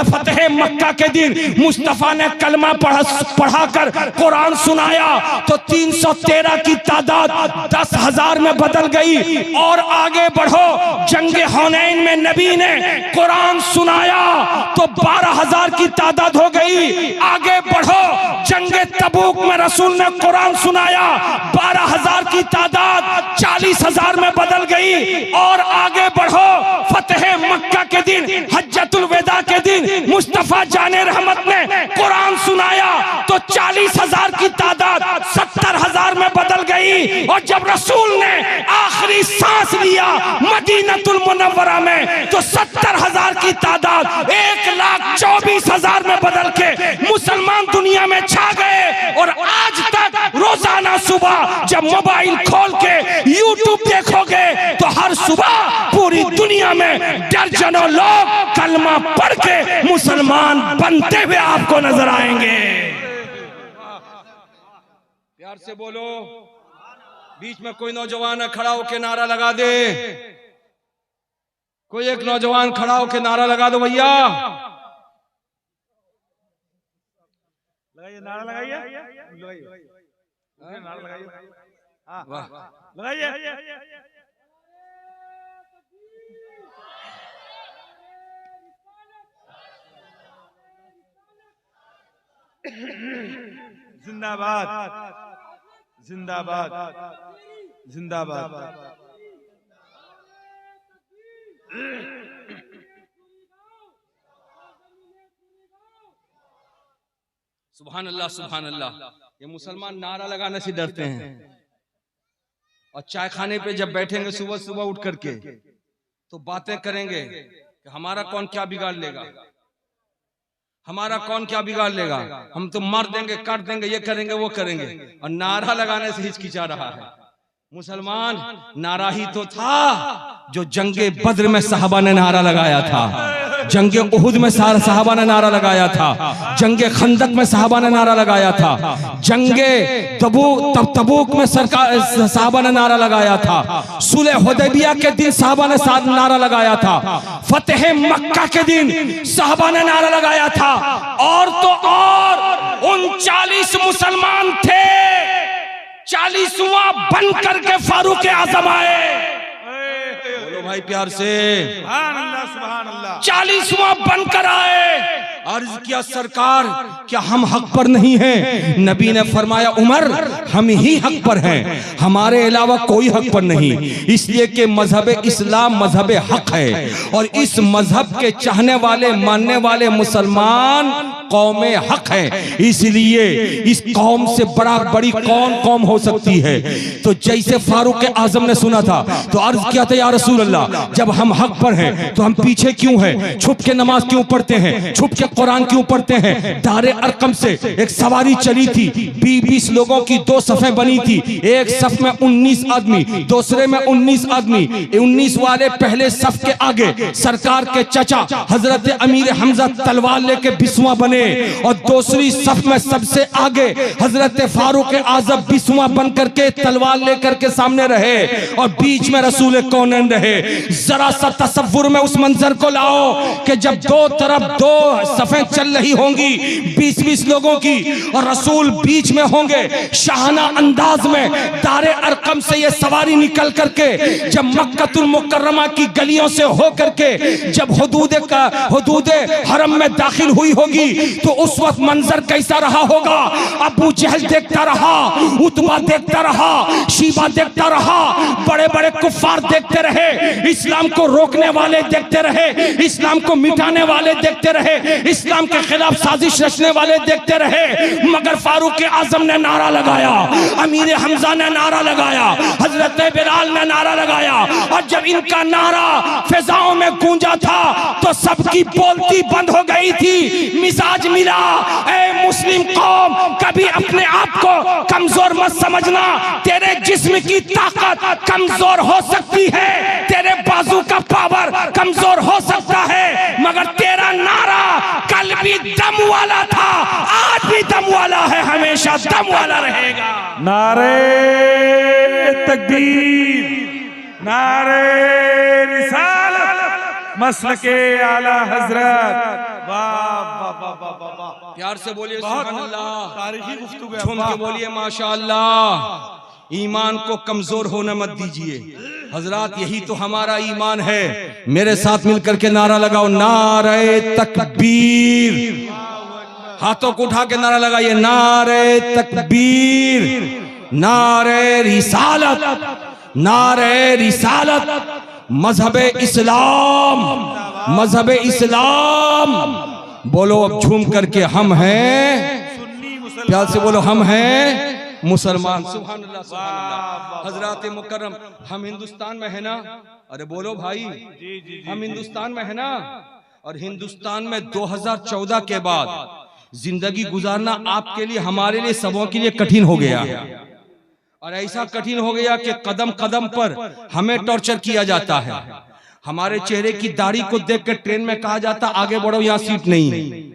फतेह मक्का के दिन मुस्तफा ने कलमा पढ़ाकर कुरान सुनाया तो 313 की तादाद 10,000 में बदल गई। और आगे बढ़ो, जंगे हुनैन में नबी ने कुरान सुनाया तो 12,000 की तादाद हो गई। आगे बढ़ो, जंगे तबूक में रसूल ने कुरान सुनाया, 12,000 की तादाद 40,000 में बदल गई। और आगे बढ़ो, फतेह मक्का के दिन, हज्जतुल वेदा के दिन मुस्तफा जाने रहमत ने कुरान सुनाया तो 40,000 की तादाद 70,000 में बदल गई। और जब रसूल ने आखिरी सांस लिया मदीनतुल मुनव्वरा में तो 70,000 की तादाद 1,24,000 में बदल के मुसलमान दुनिया में छा गए। और आज तक रोजाना सुबह जब मोबाइल खोल के यूट्यूब देखोगे तो हर सुबह पूरी दुनिया में दर्जनों लोग कलमा पढ़ के मुसलमान बनते हुए आपको नजर आएंगे। प्यार से बोलो, बीच में कोई नौजवान खड़ा होके नारा लगा दे, कोई एक नौजवान खड़ा होके नारा लगा दो भैया, नारा लगाइए, नारा लगाइए, वाह लगाइए। जिंदाबाद, जिंदाबाद, जिंदाबाद। सुभान अल्लाह, सुभान अल्लाह। ये मुसलमान नारा लगाने से डरते हैं, और चाय खाने पे जब बैठेंगे सुबह सुबह उठ करके तो बातें करेंगे कि हमारा कौन क्या बिगाड़ लेगा। हमारा कौन क्या बिगाड़ लेगा, हम तो मार देंगे, काट देंगे, ये करेंगे, वो करेंगे। और नारा लगाने से हिचकिचा रहा है। मुसलमान नारा ही तो था जो जंगे बद्र में सहाबा ने नारा लगाया था, जंगे उहुद में सहाबा ने नारा लगाया था, जंगे खंदक में सहाबा ने नारा लगाया था, जंगे तबूक में सरकार सहाबा ने नारा लगाया था, सुलह हुदैबिया के दिन सहाबा ने नारा लगाया था, फतेह मक्का के दिन सहाबा ने नारा लगाया था। और तो और 39 मुसलमान थे, 40वां बन करके फारूक आजम आए। बोलो भाई प्यार से, सुभान अल्लाह। 40वां बनकर आए। अर्ज किया सरकार क्या हम हक पर नहीं हैं? नबी ने फरमाया उमर हम ही हक पर हैं, हमारे अलावा कोई हक पर नहीं। इसलिए कि मजहब इस्लाम मजहब हक है और इस मजहब के चाहने वाले मानने वाले मुसलमान कौम हक है। इसलिए इस कौम से बड़ी कौन हो सकती है? तो जैसे फारूक आजम ने सुना था तो अर्ज किया था या रसूल अल्लाह, जब हम हक पर हैं तो हम पीछे क्यों हैं? छुप के नमाज क्यों पढ़ते हैं? छुप के कुरान क्यों पढ़ते हैं? दारे अरकम से एक सवारी चली थी, 20 लोगों की 2 सफ़ें बनी थी, एक सफ में 19 आदमी, दूसरे में 19 आदमी, 19 वाले पहले सफ के आगे सरकार के चचा हजरत अमीर हमजा तलवार लेके 20वां बने और दूसरी सफ में सबसे आगे हजरत फारूक आजम 20वां बन करके तलवार लेकर के सामने रहे और बीच में रसूल कौनैन रहे। जरा सा तसव्वुर में उस मंजर को लाओ कि जब दो तरफ 2 सफें चल रही होंगी 20-20 लोगों की और रसूल बीच में होंगे, शाहाना अंदाज में दारे अरकम से ये सवारी निकल करके जब मक्कतुल मुकर्रमा की गलियों से हो करके जब हुदूद हरम में दाखिल हुई होगी तो उस वक्त मंजर कैसा रहा होगा? अबू जहल देखता रहा, उतबा देखता रहा, शीबा देखता रहा, बड़े बड़े कुफ्फार देखते रहे, इस्लाम को रोकने वाले देखते रहे, इस्लाम को मिटाने वाले देखते रहे, इस्लाम के खिलाफ साजिश रचने वाले देखते रहे। मगर फारूक आजम ने नारा लगाया, अमीर हमजा ने नारा लगाया, हजरत बिलाल ने नारा लगाया और जब इनका नारा फिजाओं में गूंजा था तो सबकी बोलती बंद हो गई थी, मिजाज मिला। ऐ मुस्लिम कौम, कभी अपने आप को कमजोर मत समझना, तेरे जिस्म की ताकत कमजोर हो सकती है, तेरे बाजू का पावर कमजोर हो सकता है, मगर तेरा नारा कल भी दम वाला था, आज भी दम वाला है, हमेशा दम वाला रहेगा। नारे तकबीर, नारे रिसालत, मसलके आला हजरत। वाह वाह वाह वाह वाह, प्यार से बोलिए सुभान अल्लाह, तारीखी गुफ्तगू है। झूम के बोलिए माशाअल्लाह। ईमान को कमजोर होने मत दीजिए हजरात, यही तो हमारा ईमान है। मेरे साथ मिलकर के नारा लगाओ, नारे तकबीर, हाथों को उठा के नारा लगाइए, नारे तकबीर, नारे रिसालत, नारे रिसालत, मजहब इस्लाम, मजहब इस्लाम। बोलो अब झूम करके, हम हैं, प्यार से बोलो, हम हैं मुसलमान। सुभान अल्लाह, सुभान अल्लाह। हजरात मुकर्रम, हम हिंदुस्तान में है ना? अरे बोलो भाई, हम हिंदुस्तान में है ना? और हिंदुस्तान में 2014 के बाद जिंदगी गुजारना आपके लिए, हमारे लिए, सबों के लिए कठिन हो गया। और ऐसा कठिन हो गया कि कदम कदम पर हमें टॉर्चर किया जाता है। हमारे चेहरे की दाढ़ी को देख कर ट्रेन में कहा जाता आगे बढ़ो, यहाँ सीट नहीं है।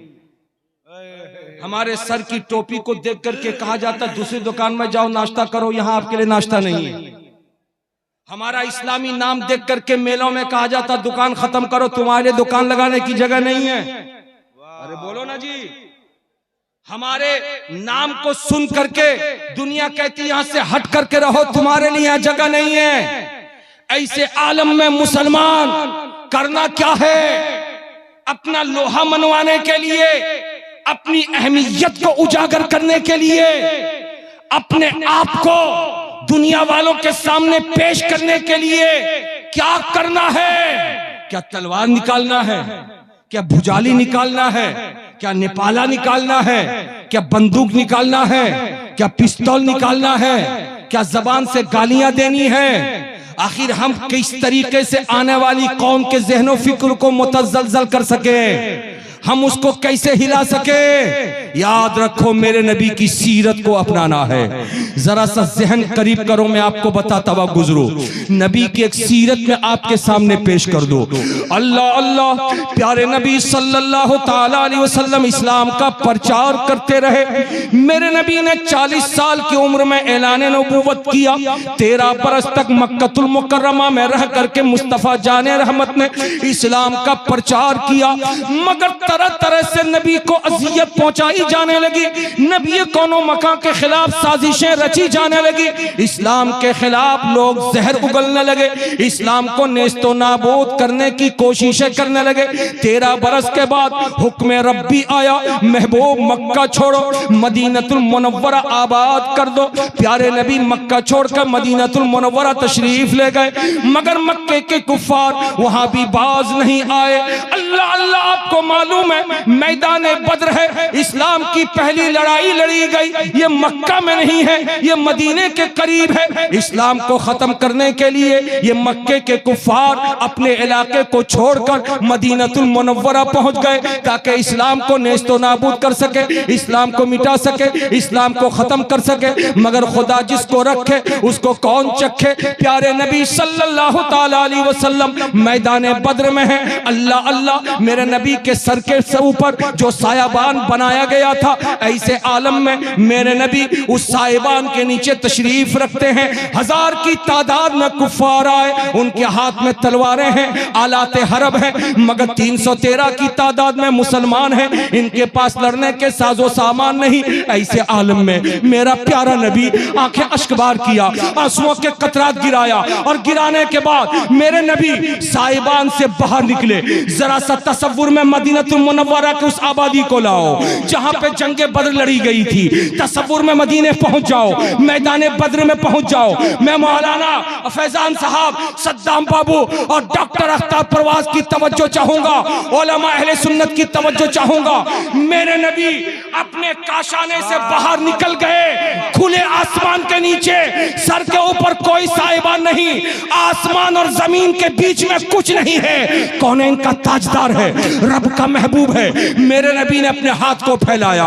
हमारे सर की टोपी को देख करके कहा जाता दूसरी दुकान में जाओ नाश्ता करो, यहाँ आपके लिए नाश्ता नहीं है। हमारा इस्लामी नाम देख करके मेलों में कहा जाता दुकान खत्म करो, तुम्हारे दुकान लगाने की जगह नहीं है। अरे बोलो ना जी। हमारे नाम को सुन करके दुनिया कहती यहां से हट करके रहो, तुम्हारे लिए यहां जगह नहीं है। ऐसे आलम में मुसलमान करना क्या है? अपना लोहा मनवाने के लिए, अपनी अहमियत को उजागर करने के लिए, अपने आप को दुनिया वालों के सामने पेश करने के लिए क्या करना है? क्या तलवार निकालना है? क्या भुजाली निकालना है? क्या नेपाला निकालना है? क्या बंदूक निकालना है? क्या पिस्तौल निकालना है? क्या जबान से गालियां देनी है? आखिर हम किस तरीके से आने वाली कौम के ज़हनो फिक्र को मुतज़्ज़ल कर सके? हम उसको कैसे हिला सके? याद रखो, मेरे नबी की सीरत को अपनाना है। जरा सा जहन करीब करो, मैं आपको बताता हुआ गुजरू। नबी की एक सीरत में आपके सामने पेश कर दो। अल्लाह अल्लाह, प्यारे नबी सल्लल्लाहु ताला अलैहि वसल्लम इस्लाम का प्रचार करते रहे। मेरे नबी ने 40 साल की उम्र में ऐलान नबूवत किया। 13 बरस तक मक्कतुल मुकर्रमा में रह करके मुस्तफा जाने रहमत ने इस्लाम का प्रचार किया, मगर तरह तरह से नबी को अजियत पहुंचाई जाने लगी। नबी कोनो मका के खिलाफ साजिशें रची जाने लगी। इस्लाम के खिलाफ लोग जहर उगलने लगे, इस्लाम को नेस्तो नाबूद करने की कोशिशें करने लगे। 13 बरस के बाद हुक्म रब्बी आया, महबूब मक्का छोड़ो, मदीनतुल मुनव्वरा आबाद कर दो। प्यारे नबी मक्का छोड़कर मदीनतुल मुनव्वरा तशरीफ ले गए, मगर मक्के के कुफार वहां भी बाज नहीं आए। अल्लाह अल्लाह, आपको मालूम है मैदान बद्र है, इस्लाम की पहली लड़ाई लड़ी गई, ये मक्का में नहीं है, ये मदीने के करीब है। इस्लाम को खत्म करने के लिए ये मक्के के कुफार अपने इलाके को छोड़कर मदीनतुल मुनव्वरा पहुंच गए, ताकि इस्लाम को नेस्तो नाबूद कर सके, इस्लाम को मिटा सके, इस्लाम को खत्म कर सके। मगर खुदा जिसको रखे उसको कौन चखे? प्यारे नबी सल्लल्लाहु ताला अलैहि वसल्लम मैदान बद्र में है। अल्लाह अल्लाह, मेरे नबी के सर के ऊपर जो सायाबान बनाया गया था, ऐसे आलम में मेरे नबी उस सायाबान के नीचे तशरीफ रखते हैं। 1000 की तादाद में कुफार आए, उनके हाथ में तलवारें हैं, आलाते हरब हैं, मगर 313 की तादाद में मुसलमान हैं, इनके पास लड़ने के साजो सामान नहीं। ऐसे आलम में मेरा प्यारा नबी आंखें अश्कबार किया, आंसुओं के कतरात गिराया, और गिराने के बाद मेरे नबी साहिबान से बाहर निकले। जरा सा तसव्वुर में मदीनतुल मुनव्वरा के उस आबादी को लाओ जहां पे जंगे बद्र लड़ी गई थी। तसव्वुर में मदीने पहुंच जाओ, मैदान बद्र में पहुंच जाओ। मैं मौलाना फैजान साहब, सद्दाम बाबू और डॉक्टर अख्ताब परवाज की तवज्जो चाहूंगा, उलमा अहले सुन्नत की तवज्जो चाहूंगा। मेरे नबी अपने काशाने से बाहर निकल गए, खुले आसमान के नीचे, सर के ऊपर कोई साहिबान नहीं, आसमान और जमीन के बीच में कुछ नहीं है। कौन है? इनका ताजदार है, रब का महबूब है। मेरे नबी ने अपने हाथ को फैलाया।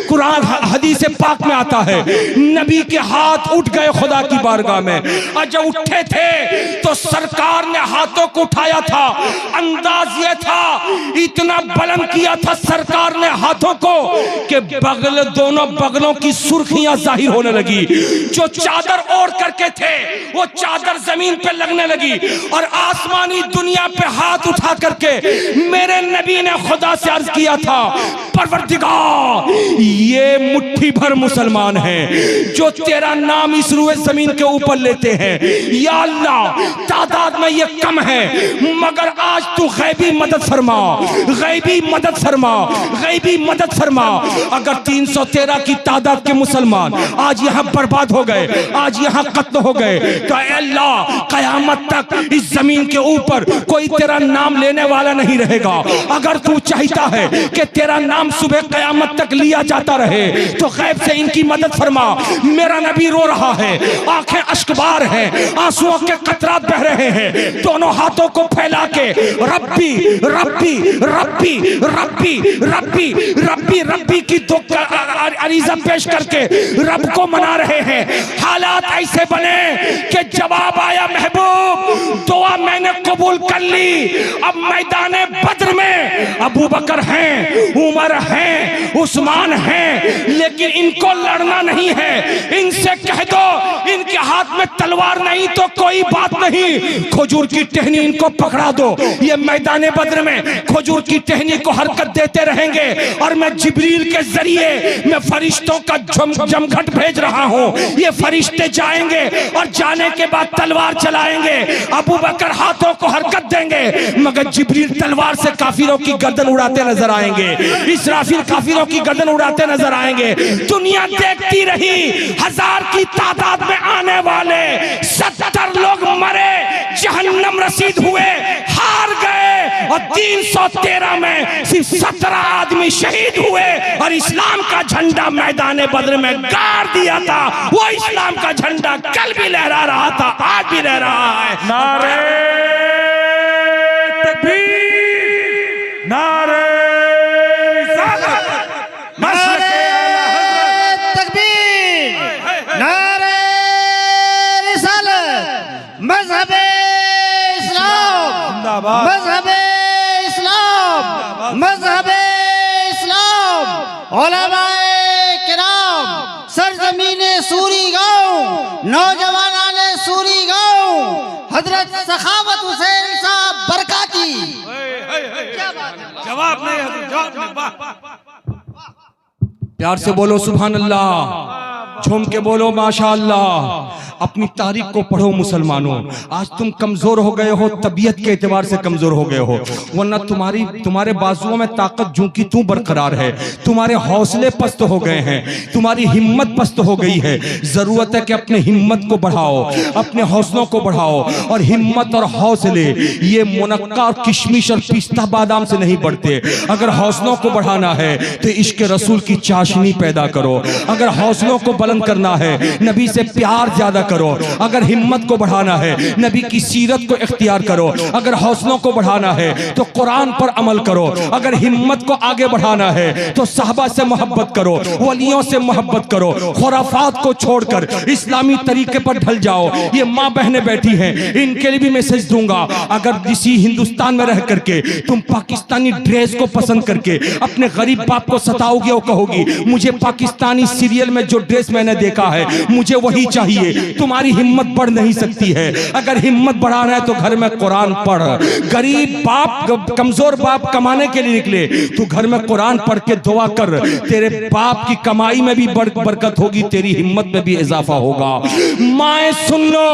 कुरान हदीस पाक में आता है, नबी के हाथ उठ गए खुदा की बारगाह में, और जब उठे थे तो सरकार ने हाथों को उठाया था। अंदाज ये था, इतना बुलंद किया था सरकार ने हाथों को कि बगल, दोनों बगलों की सुर्खियां जाहिर होने लगी। जो चादर ओढ़ करके थे वो चादर जमीन पे लगने लगी, और आसमानी दुनिया पे हाथ उठा करके मेरे नबी ने खुदा से अर्ज किया था, परवरदिगार, ये मुट्ठी भर मुसलमान हैं जो तेरा नाम इस रूए जमीन के ऊपर लेते हैं। या अल्लाह, तादाद में ये कम है, मगर आज तू गैबी मदद फरमा, गैबी मदद फरमा, गैबी मदद फरमा। अगर 313 की तादाद के मुसलमान आज यहाँ बर्बाद हो गए, आज यहाँ कत्ल हो गए, तो अल्लाह कयामत तक इस जमीन के ऊपर कोई तेरा नाम लेने वाला नहीं रहेगा। अगर तू चाहता है कि तेरा नाम सुबह कयामत तक लिया जाता रहे, तो गैब से इनकी मदद फरमा। मेरा नबी रो रहा है, आंखें अश्कबार हैं, आंसुओं के कतरात बह रहे हैं, दोनों हाथों को फैला के रब्बी रब्बी रब्बी रब्बी रब्बी रब्बी रब्बी की अरीज़ा पेश करके रब को मना रहे हैं। हालात ऐसे बने कि जवाब आया, महबूब दुआ मैंने कबूल कर ली। अब मैदान बद्र में अबू बकर हैं, उमर हैं, उस्मान हैं, लेकिन इनको लड़ना नहीं है। इनसे कह दो इनके हाथ में तलवार नहीं तो कोई बात नहीं, खजूर की टहनी इनको पकड़ा दो। ये मैदान बद्र में खजूर की टहनी को हरकत देते रहेंगे, और मैं जिब्रील के जरिए मैं फरिश्तों का जमघट भेज रहा हूँ। ये फरिश्ते जाएंगे और जाने के बाद तलवार चलाएंगे, अबू बकर हाथों को हरकत देंगे, मगर जिब्रील तलवार से काफिरों की गर्दन उड़ाते नजर आएंगे, इसराफिल काफिरों की गर्दन उड़ाते नजर आएंगे। दुनिया देखती रही, 1000 की तादाद में आने वाले 70 लोग मरे, जहन्नम रसीद हुए, हार गए, और 313 में सिर्फ 17 आदमी शहीद हुए, और इस्लाम का झंडा मैदान बद्र में गाड़ दिया था। वो इस्लाम का झंडा कल भी लहरा रहा था, आज भी लहरा रहा है। नारे तकबीर, नारे उलमाए किराम, सरजमीने सूरी गाँव, नौजवानाने सूरी गाँव, हजरत सखावत हुसैन साहब बरकाती। क्या बात है? जवाब नहीं है, जवाब नहीं। वाह, प्यार से बोलो सुभान अल्लाह, झूम के बोलो माशाअल्लाह। अपनी तारीख को पढ़ो मुसलमानों। आज तुम कमजोर हो गए हो, तबीयत के एतबार से कमजोर हो गए हो, वरना तुम्हारे बाजुओं में ताकत जूं की तू बरकरार है। तुम्हारे हौसले पस्त हो गए हैं, तुम्हारी हिम्मत पस्त हो गई है। जरूरत है कि अपने हिम्मत को बढ़ाओ, अपने हौसलों को बढ़ाओ। और हिम्मत और हौसले ये मुनक्का और किशमिश और पिस्ता बादाम से नहीं बढ़ते। अगर हौसलों को बढ़ाना है तो इश्क रसूल की चाशनी पैदा करो। अगर हौसलों को बुलंद करना है, नबी से प्यार ज्यादा करो। अगर हिम्मत को बढ़ाना है, नबी की सीरत को इख्तियार करो। अगर हौसलों को बढ़ाना है तो कुरान पर अमल करो। अगर हिम्मत को आगे बढ़ाना है तो साहबा से मोहब्बत करो, वलियों से मोहब्बत करो। खुराफात को छोड़कर इस्लामी तरीके पर ढल जाओ। ये माँ बहनें बैठी हैं, इनके लिए भी मैसेज दूंगा। अगर इसी हिंदुस्तान में रह करके तुम पाकिस्तानी ड्रेस को पसंद करके अपने गरीब बाप को सताओगे और कहोगी मुझे पाकिस्तानी सीरियल में जो ड्रेस मैंने देखा है मुझे वही चाहिए, तुम्हारी हिम्मत बढ़ नहीं सकती है। अगर हिम्मत बढ़ाना है तो घर में कुरान पढ़। गरीब बाप, कमजोर बाप कमाने के लिए निकले, तू घर में कुरान पढ़ के दुआ कर। तेरे बाप की कमाई में भी बरकत होगी, तेरी हिम्मत में भी इजाफा होगा। माएं सुन लो,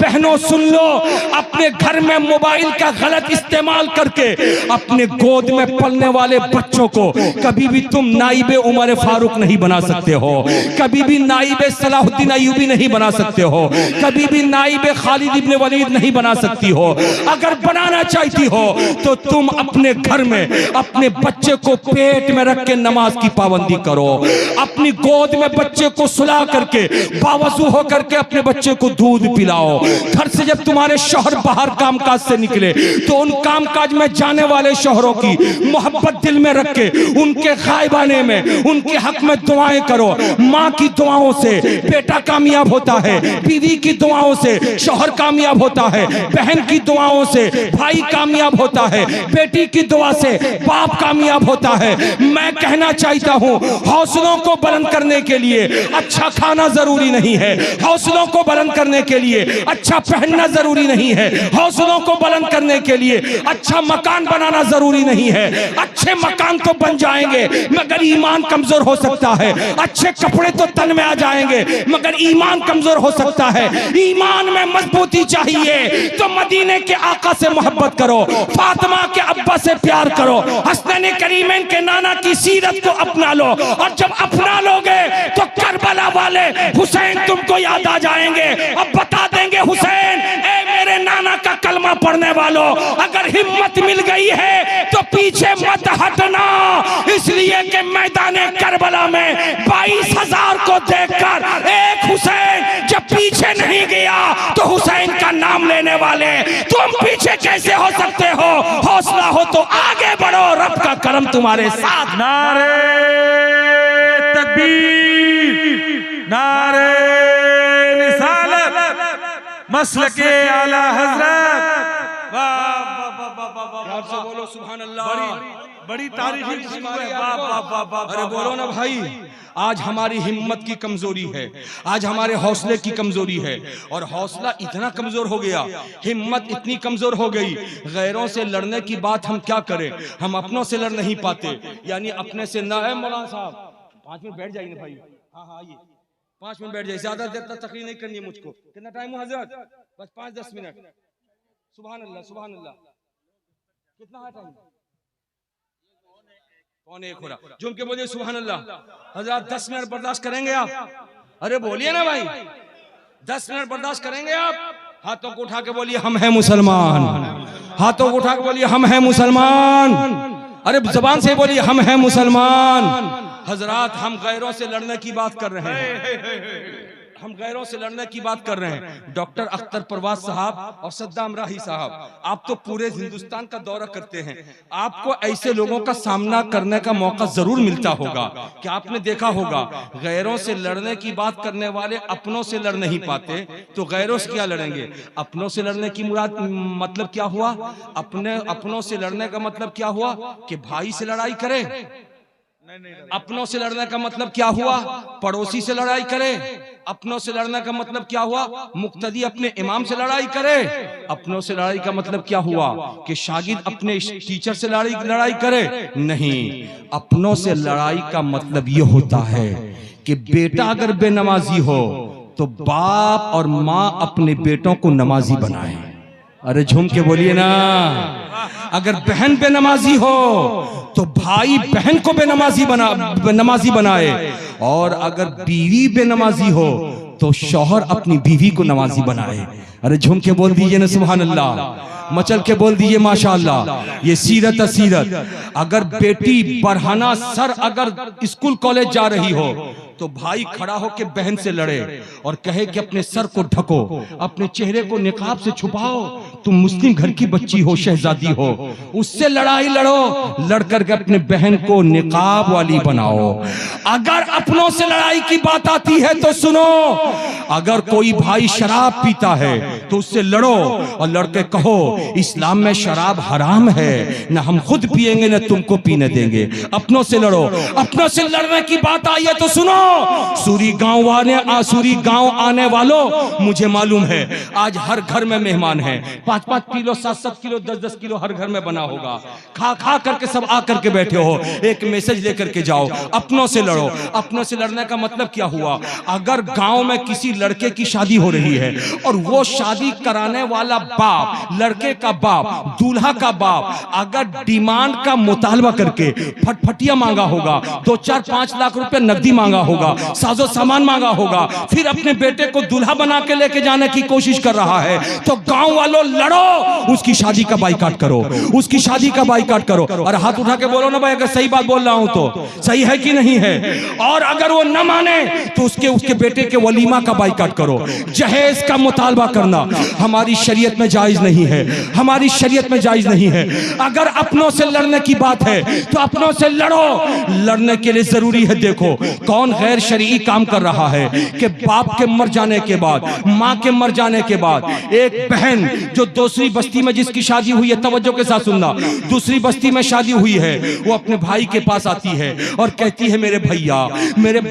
बहनों सुन लो, अपने घर में मोबाइल का गलत इस्तेमाल करके अपने गोद में पलने वाले बच्चों को कभी भी तुम नाइबे उमर फारूक नहीं बना सकते हो, कभी भी नाइबे सलाहुद्दीन अय्यूबी नहीं बना सकते हो, कभी भी नाइबे खालिद इब्ने वलीद नहीं बना सकती हो। अगर बनाना चाहती हो तो तुम अपने घर में अपने बच्चे को पेट में रख के नमाज की पाबंदी करो। अपनी गोद में बच्चे को सुला करके बावजू हो करके अपने बच्चे को दूध पिलाओ। घर से जब तुम्हारे शौहर बाहर कामकाज से निकले तो उन कामकाज में जाने वाले शौहरों की मोहब्बत दिल में रख के उनके गायबाने में उनके हक में दुआएं करो। माँ की दुआओं से बेटा कामयाब होता है, बीवी की दुआओं से शौहर कामयाब होता है, बहन की दुआओं से भाई कामयाब होता है, बेटी की दुआ से बाप कामयाब होता है। मैं कहना चाहता हूँ, हौसलों को बुलंद करने के लिए अच्छा खाना जरूरी नहीं है, हौसलों को बुलंद करने के लिए अच्छा पहनना जरूरी नहीं है, हौसलों को बुलंद करने के लिए अच्छा मकान बनाना जरूरी नहीं है। अच्छे मकान तो बन जाएंगे मगर ईमान कमजोर हो सकता है। अच्छे कपड़े तो तन में आ जाएंगे मगर ईमान कमजोर हो सकता है। ईमान में मजबूती चाहिए तो मदीने के आका से मोहब्बत करो, फातिमा के अब्बा से प्यार करो, हसनैन करीमैन के नाना की सीरत को अपना लो। और जब अपना लोगे तो करबला वाले हुसैन तुमको याद आ जाएंगे। अब बता देंगे हुसैन, ए मेरे नाना का कलमा पढ़ने वालों, अगर हिम्मत मिल गई है तो पीछे मत हटना। इसलिए कि मैदाने करबला में 22,000 को देखकर एक हुसैन जब पीछे नहीं गया तो हुसैन का नाम लेने वाले तुम पीछे कैसे हो सकते हो? हौसला हो तो आगे बढ़ो, रब का करम तुम्हारे साथ। नारे तकबीर, नारे रिसालत, मसलके आला हजरत। प्यार से बोलो सुभान अल्लाह। बड़ी तारीफी। अरे बोलो ना भाई, आज हमारी हिम्मत की कमजोरी है, आज हमारे हौसले की कमजोरी है। और हौसला इतना कमजोर हो गया, हिम्मत इतनी कमजोर हो गई, गैरों से लड़ने की बात हम क्या करें, हम अपनों से लड़ नहीं पाते। यानी अपने से ना है। मौलाना साहब 5 मिनट बैठ जाइए भाई। हाँ हाँ आइए, 5 मिनट बैठ जाइए, ज्यादा देर तक तकलीफ नहीं करनी है मुझको। कितना टाइम हो हजरत? बस 5-10 मिनट। सुभान अल्लाह, सुभान अल्लाह। कितना है टाइम? 1:45 हो रहा। झूम के बोलिए सुभान अल्लाह। हजरत 10 मिनट बर्दाश्त करेंगे आप? अरे बोलिए ना भाई, 10 मिनट बर्दाश्त करेंगे आप? हाथों को उठा के बोलिए हम हैं मुसलमान। हाथों को उठा के बोलिए हम हैं मुसलमान। अरे जबान से बोलिए हम हैं मुसलमान। हजरत हम गैरों से लड़ने की बात कर रहे हैं, हम गैरों से लड़ने की बात कर रहे हैं। डॉक्टर अख्तर परवाज साहब और सद्दाम राही साहब, आप तो पूरे हिंदुस्तान का दौरा करते हैं, आपको ऐसे लोगों का सामना करने का मौका जरूर मिलता होगा कि आपने देखा होगा गैरों से लड़ने की बात करने वाले अपनों से लड़ नहीं पाते, तो गैरों से क्या लड़ेंगे? अपनों से लड़ने की मुराद मतलब क्या हुआ? अपनों से लड़ने का मतलब क्या हुआ कि भाई से लड़ाई करें? अपनों से लड़ने का मतलब क्या हुआ? पड़ोसी से लड़ाई करे। अपनों से लड़ने का मतलब क्या हुआ? मुक्तदी अपने इमाम से लड़ाई करे। अपनों से लड़ाई का मतलब क्या हुआ? कि शागिर्द अपने टीचर से लड़ाई करे? नहीं, अपनों से लड़ाई का मतलब ये होता है कि बेटा अगर बेनमाजी हो तो बाप और माँ अपने बेटों को नमाजी बनाए। अरे झूम के बोलिए ना। अगर बहन बेनमाजी हो तो भाई बहन को नमाजी बनाए, और अगर बीवी बेनमाजी हो तो शौहर अपनी बीवी को नमाजी बनाए। अरे झूम के बोल दीजिए ना सुभान अल्लाह, मचल के बोल दीजिए माशाअल्लाह। ये सीरत सीरत। अगर बेटी बरहाना सर अगर स्कूल कॉलेज जा रही हो तो भाई खड़ा होकर बहन से लड़े और कहे कि अपने सर को ढको, अपने चेहरे को निकाब से छुपाओ, तुम मुस्लिम घर की बच्ची हो, शहजादी हो। उससे लड़ाई लड़ो, लड़कर के अपने बहन को निकाब वाली बनाओ। अगर अपनों से लड़ाई की बात आती है तो सुनो, अगर कोई भाई शराब पीता है तो उससे लड़ो और लड़के कहो इस्लाम में शराब हराम है, ना हम खुद पिएंगे ना तुमको पीने देंगे। अपनों से लड़ो। अपनों से लड़ने की बात आई है तो सुनो, सूरी गांव आने वालों, मुझे मालूम है आज हर घर में मेहमान है। 5-5 किलो 7-7 किलो 10-10 किलो हर घर में बना होगा। खा करके सब आकर के बैठे हो, एक मैसेज लेकर के जाओ, अपनों से लड़ो। अपनों से लड़ने का मतलब क्या हुआ? अगर गांव में किसी लड़के की शादी हो रही है और वो शादी कराने वाला बाप, लड़के का बाप, दूल्हा का बाप अगर डिमांड का मुतालबा करके फटफटिया मांगा होगा, 2-4-5 लाख रुपए नकदी मांगा होगा, साजो सामान मांगा होगा, फिर अपने बेटे को दूल्हा बना के लेके जाने की कोशिश कर रहा है, तो गांव वालों लड़ो, उसकी शादी का बाइकाट करो, उसकी शादी का बाइकाट करो। और हाथ उठा के बोलो ना भाई, अगर सही बात बोल रहा हूं तो सही है कि नहीं है? और अगर वो न माने तो उसके बेटे के वलीमा का बाइकाट करो। जहेज का मुतालबा करना हमारी शरीयत में जायज नहीं है, हमारी शरीयत में जायज नहीं है। अगर अपनों से लड़ने की बात है तो अपनों से लड़ो। लड़ने के लिए जरूरी है, देखो कौन गैर शरई काम कर रहा है कि बाप के मर जाने के बाद, माँ के मर जाने के बाद एक बहन जो दूसरी बस्ती में जिसकी शादी हुई है, तवज्जो के साथ सुनना, दूसरी बस्ती में शादी हुई है, वो अपने भाई के पास आती है और कहती है मेरे भैया, मेरे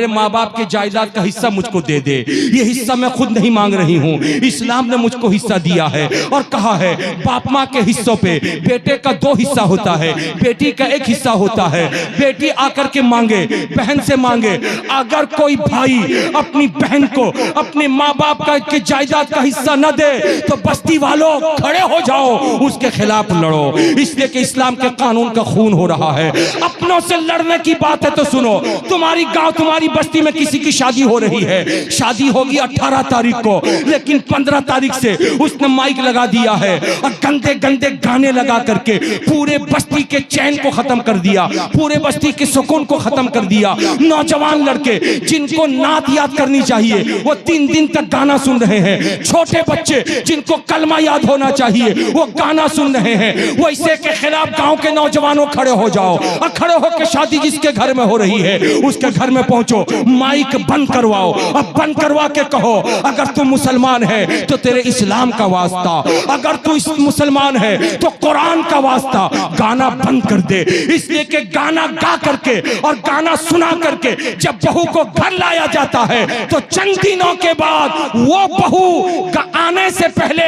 माँ बाप के जायदाद का हिस्सा मुझको दे दे। ये हिस्सा मैं खुद नहीं मांग रही हूँ, इस्लाम ने मुझको हिस्सा दिया है और कहा है बाप माँ के हिस्सों पे बेटे का 2 हिस्सा होता है, बेटी का 1 हिस्सा होता है। बेटी आकर के मांगे, बहन से मांगे, अगर कोई भाई अपनी बहन को अपने माँ बाप का के जायदाद का हिस्सा न दे तो बस्ती वालों खड़े हो जाओ, उसके खिलाफ लड़ो, इसलिए कि इस्लाम के कानून का खून हो रहा है। अपनों से लड़ने की बात है तो सुनो, तुम्हारी गांव तुम्हारी बस्ती में किसी की शादी हो रही है, शादी होगी 18 तारीख को, लेकिन 15 तारीख से उसने माइक लगा दिया है और गंदे गंदे गाने लगा करके पूरे बस्ती के चैन को खत्म कर दिया, पूरे बस्ती के सुकून को खत्म कर दिया। नौजवान लड़के जिनको नात याद करनी चाहिए वो 3 दिन तक गाना सुन रहे हैं, छोटे बच्चे जिनको कलमा याद होना चाहिए वो गाना सुन रहे हैं। वैसे के खिलाफ गांव के नौजवानों खड़े हो जाओ और खड़े होकर शादी जिसके घर में हो रही है उसके घर में पहुंचो, माइक बंद करवाओ और बंद करवा के कहो अगर तू मुसलमान है तो तेरे इस्लाम का वास्ता, अगर तू मुसलमान है तो कुरान का वास्ता, गाना बंद कर दे। इसलिए कि गाना गा करके और गाना सुना करके जब बहू को घर लाया जाता है तो चंद दिनों के बाद वो बहू आने से पहले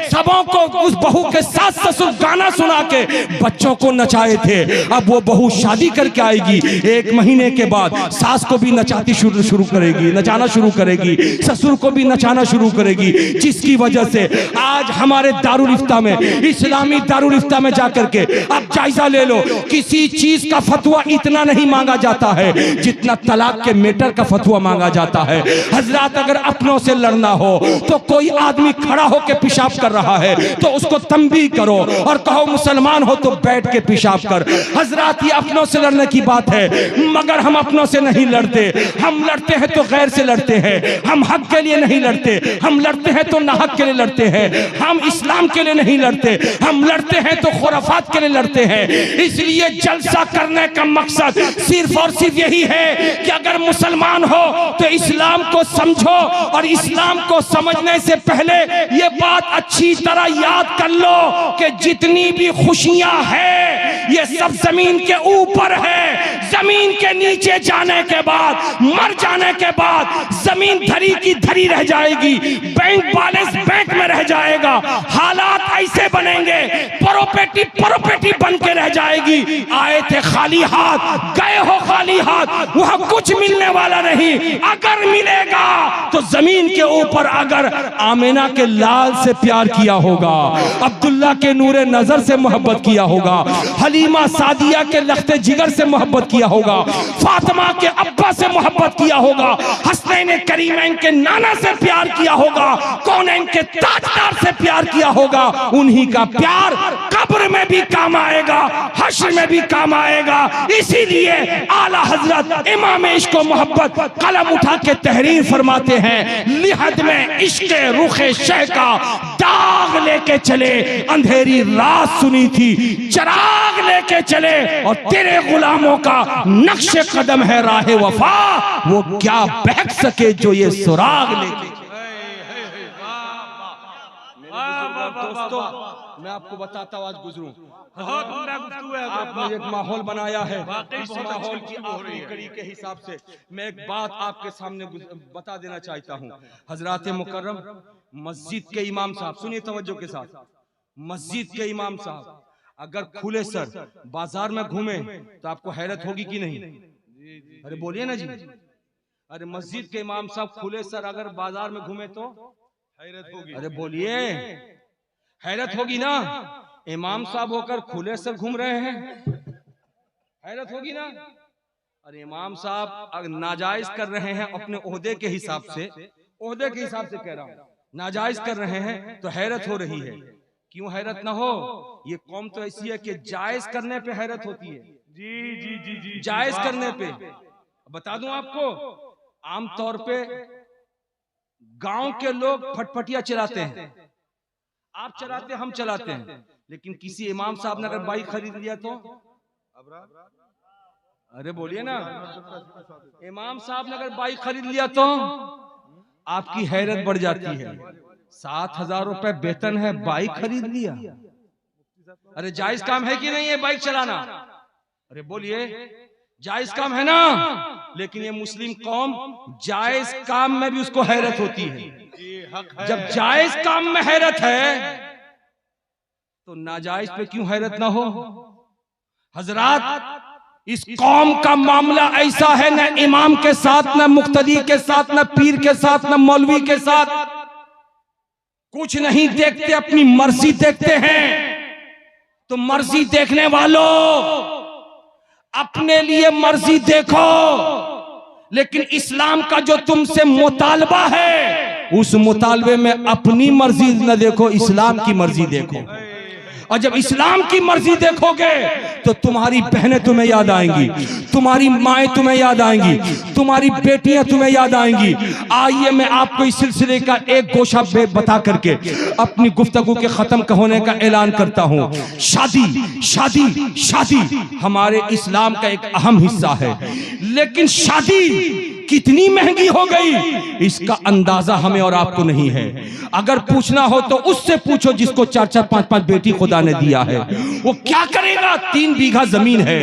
सबों को उस बहू के साथ ससुर गाना सुना के बच्चों को नचाए थे। अब वो बहू शादी करके आएगी, 1 महीने के बाद सास को भी नचाना शुरू करेगी, ससुर को भी नचाना शुरू करेगी, जिसकी वजह से आज हमारे दारुल इफ्ता में, इस्लामी दारुल इफ्ता में जाकर के अब जायजा ले लो, किसी चीज का फतवा इतना नहीं मांगा जाता है जितना तलाक के मैटर का फतवा मांगा जाता है। हजरात, अगर अपनों से लड़ना हो तो कोई आदमी खड़ा होकर पेशाब कर रहा है तो उसको तंबीह करो और कहो मुसलमान हो तो बैठ के पेशाब कर। हजरात, ये अपनों से लड़ने की बात है, मगर हम अपनों से नहीं लड़ते। हम लड़ते हैं तो गैर से लड़ते हैं, हम हक के लिए नहीं लड़ते, हम लड़ते हैं तो नाहक के लिए लड़ते हैं, हम इस्लाम के लिए नहीं लड़ते, हम लड़ते हैं तो खुराफात के लिए लड़ते हैं। इसलिए जलसा करने का मकसद सिर्फ और सिर्फ यही है कि अगर मुसलमान हो तो इस्लाम को समझो और इस्लाम को समझने से पहले ये बात अच्छी तरह याद कर लो कि जितनी भी खुशियां हैं ये सब जमीन के ऊपर है, जमीन के नीचे जाने के बाद, मर जाने के बाद जमीन धरी की धरी रह जाएगी, बैंक बैलेंस बैंक में रह जाएगा, हालात ऐसे बनेंगे, प्रोपर्टी बन के रह जाएगी। आए थे खाली हाथ, गए हो खाली हाथ, वहां कुछ मिलने वाला नहीं। अगर मिलेगा तो जमीन के ऊपर अगर आमिना के लाल से प्यार किया होगा, अब्दुल्ला के नूरे नजर से मोहब्बत किया होगा, हलीमा सादिया के लख्ते जिगर से मोहब्बत किया होगा, फातिमा के अब्बा से मोहब्बत किया होगा, हसनैन करीमैन के नाना से प्यार किया होगा, कौनैन के ताजदार से प्यार किया होगा, उन्हीं का प्यार कब्र में भी काम आएगा, हश्र में भी काम आएगा। इसीलिए आला हजरत इमाम इश्क व मोहब्बत कलम उठा के तहरीर फरमाते हैं, लिहद में इश्क रुखे शह का दाग लेके चले, अंधेरी रात सुनी थी चराग लेके चले, और तेरे गुलामों का नक्श कदम है राह वफा, वो क्या बहक सके जो ये सुराग लेके। दोस्तों मैं आपको बताता हूँ, आज गुजरूं, आपने एक माहौल बनाया है, इस माहौल की आखिरी कड़ी के हिसाब से मैं एक बात आपके सामने बता देना चाहता हूँ। हजरात मुकर्रम मस्जिद के इमाम साहब, सुनिए तवज्जो के साथ, मस्जिद के इमाम साहब अगर खुले सर बाजार में घूमे तो आपको हैरत होगी कि नहीं? अरे बोलिए ना जी। अरे मस्जिद के इमाम साहब खुले सर अगर बाजार में घूमे तो हैरत होगी। अरे बोलिए, हैरत होगी ना। इमाम साहब होकर खुले सर घूम रहे हैं, हैरत होगी ना। अरे इमाम साहब नाजायज कर रहे हैं अपने ओहदे के हिसाब से, ओहदे के हिसाब से कह रहा हूं, नाजायज कर रहे हैं तो हैरत हो रही है। क्यों हैरत ना हो? ये कौम तो ऐसी है कि जायज करने पे हैरत होती है। जी जी जी जी, जायज करने पे। बता दूं आपको, आमतौर पे गांव के लोग फटफटिया चलाते हैं, आप चलाते हम चलाते हैं, लेकिन किसी इमाम साहब ने अगर बाइक खरीद लिया तो, अरे बोलिए ना, इमाम साहब ने अगर बाइक खरीद लिया तो आपकी हैरत बढ़ जाती है। 7,000 रुपए वेतन है, बाइक खरीद लिया। अरे जायज काम है कि नहीं ये बाइक चलाना? अरे बोलिए, जायज काम है ना। लेकिन ये मुस्लिम कौम जायज काम में भी उसको हैरत होती है। जब जायज काम में हैरत है तो नाजायज पे क्यों हैरत ना हो? हजरात, इस कौम का मामला ऐसा है, न इमाम के साथ, न मुक्तदी के साथ, न पीर के साथ, न मौलवी के साथ कुछ नहीं देखते, अपनी मर्जी देखते हैं। तो मर्जी देखने वालों, अपने लिए मर्जी देखो, लेकिन इस्लाम का जो तुमसे मुतालबा है उस मुतालबे में अपनी मर्जी न देखो, इस्लाम की मर्जी देखो। और जब इस्लाम की मर्जी देखोगे तो तुम्हारी बहनें तुम्हें याद आएंगी, तुम्हारी माएँ तुम्हें याद आएंगी, तुम्हारी बेटियां तुम्हें याद आएंगी। आइए मैं आपको इस सिलसिले का एक गोशा बता करके अपनी गुफ्तगू के खत्म होने का ऐलान करता हूँ। शादी शादी शादी हमारे इस्लाम का एक अहम हिस्सा है, लेकिन शादी कितनी महंगी हो गई इसका अंदाजा हमें और आपको नहीं है। अगर पूछना हो तो उससे पूछो जिसको 4-4 5-5 बेटी खुदा ने दिया है, वो क्या करेगा? 3 बीघा जमीन है,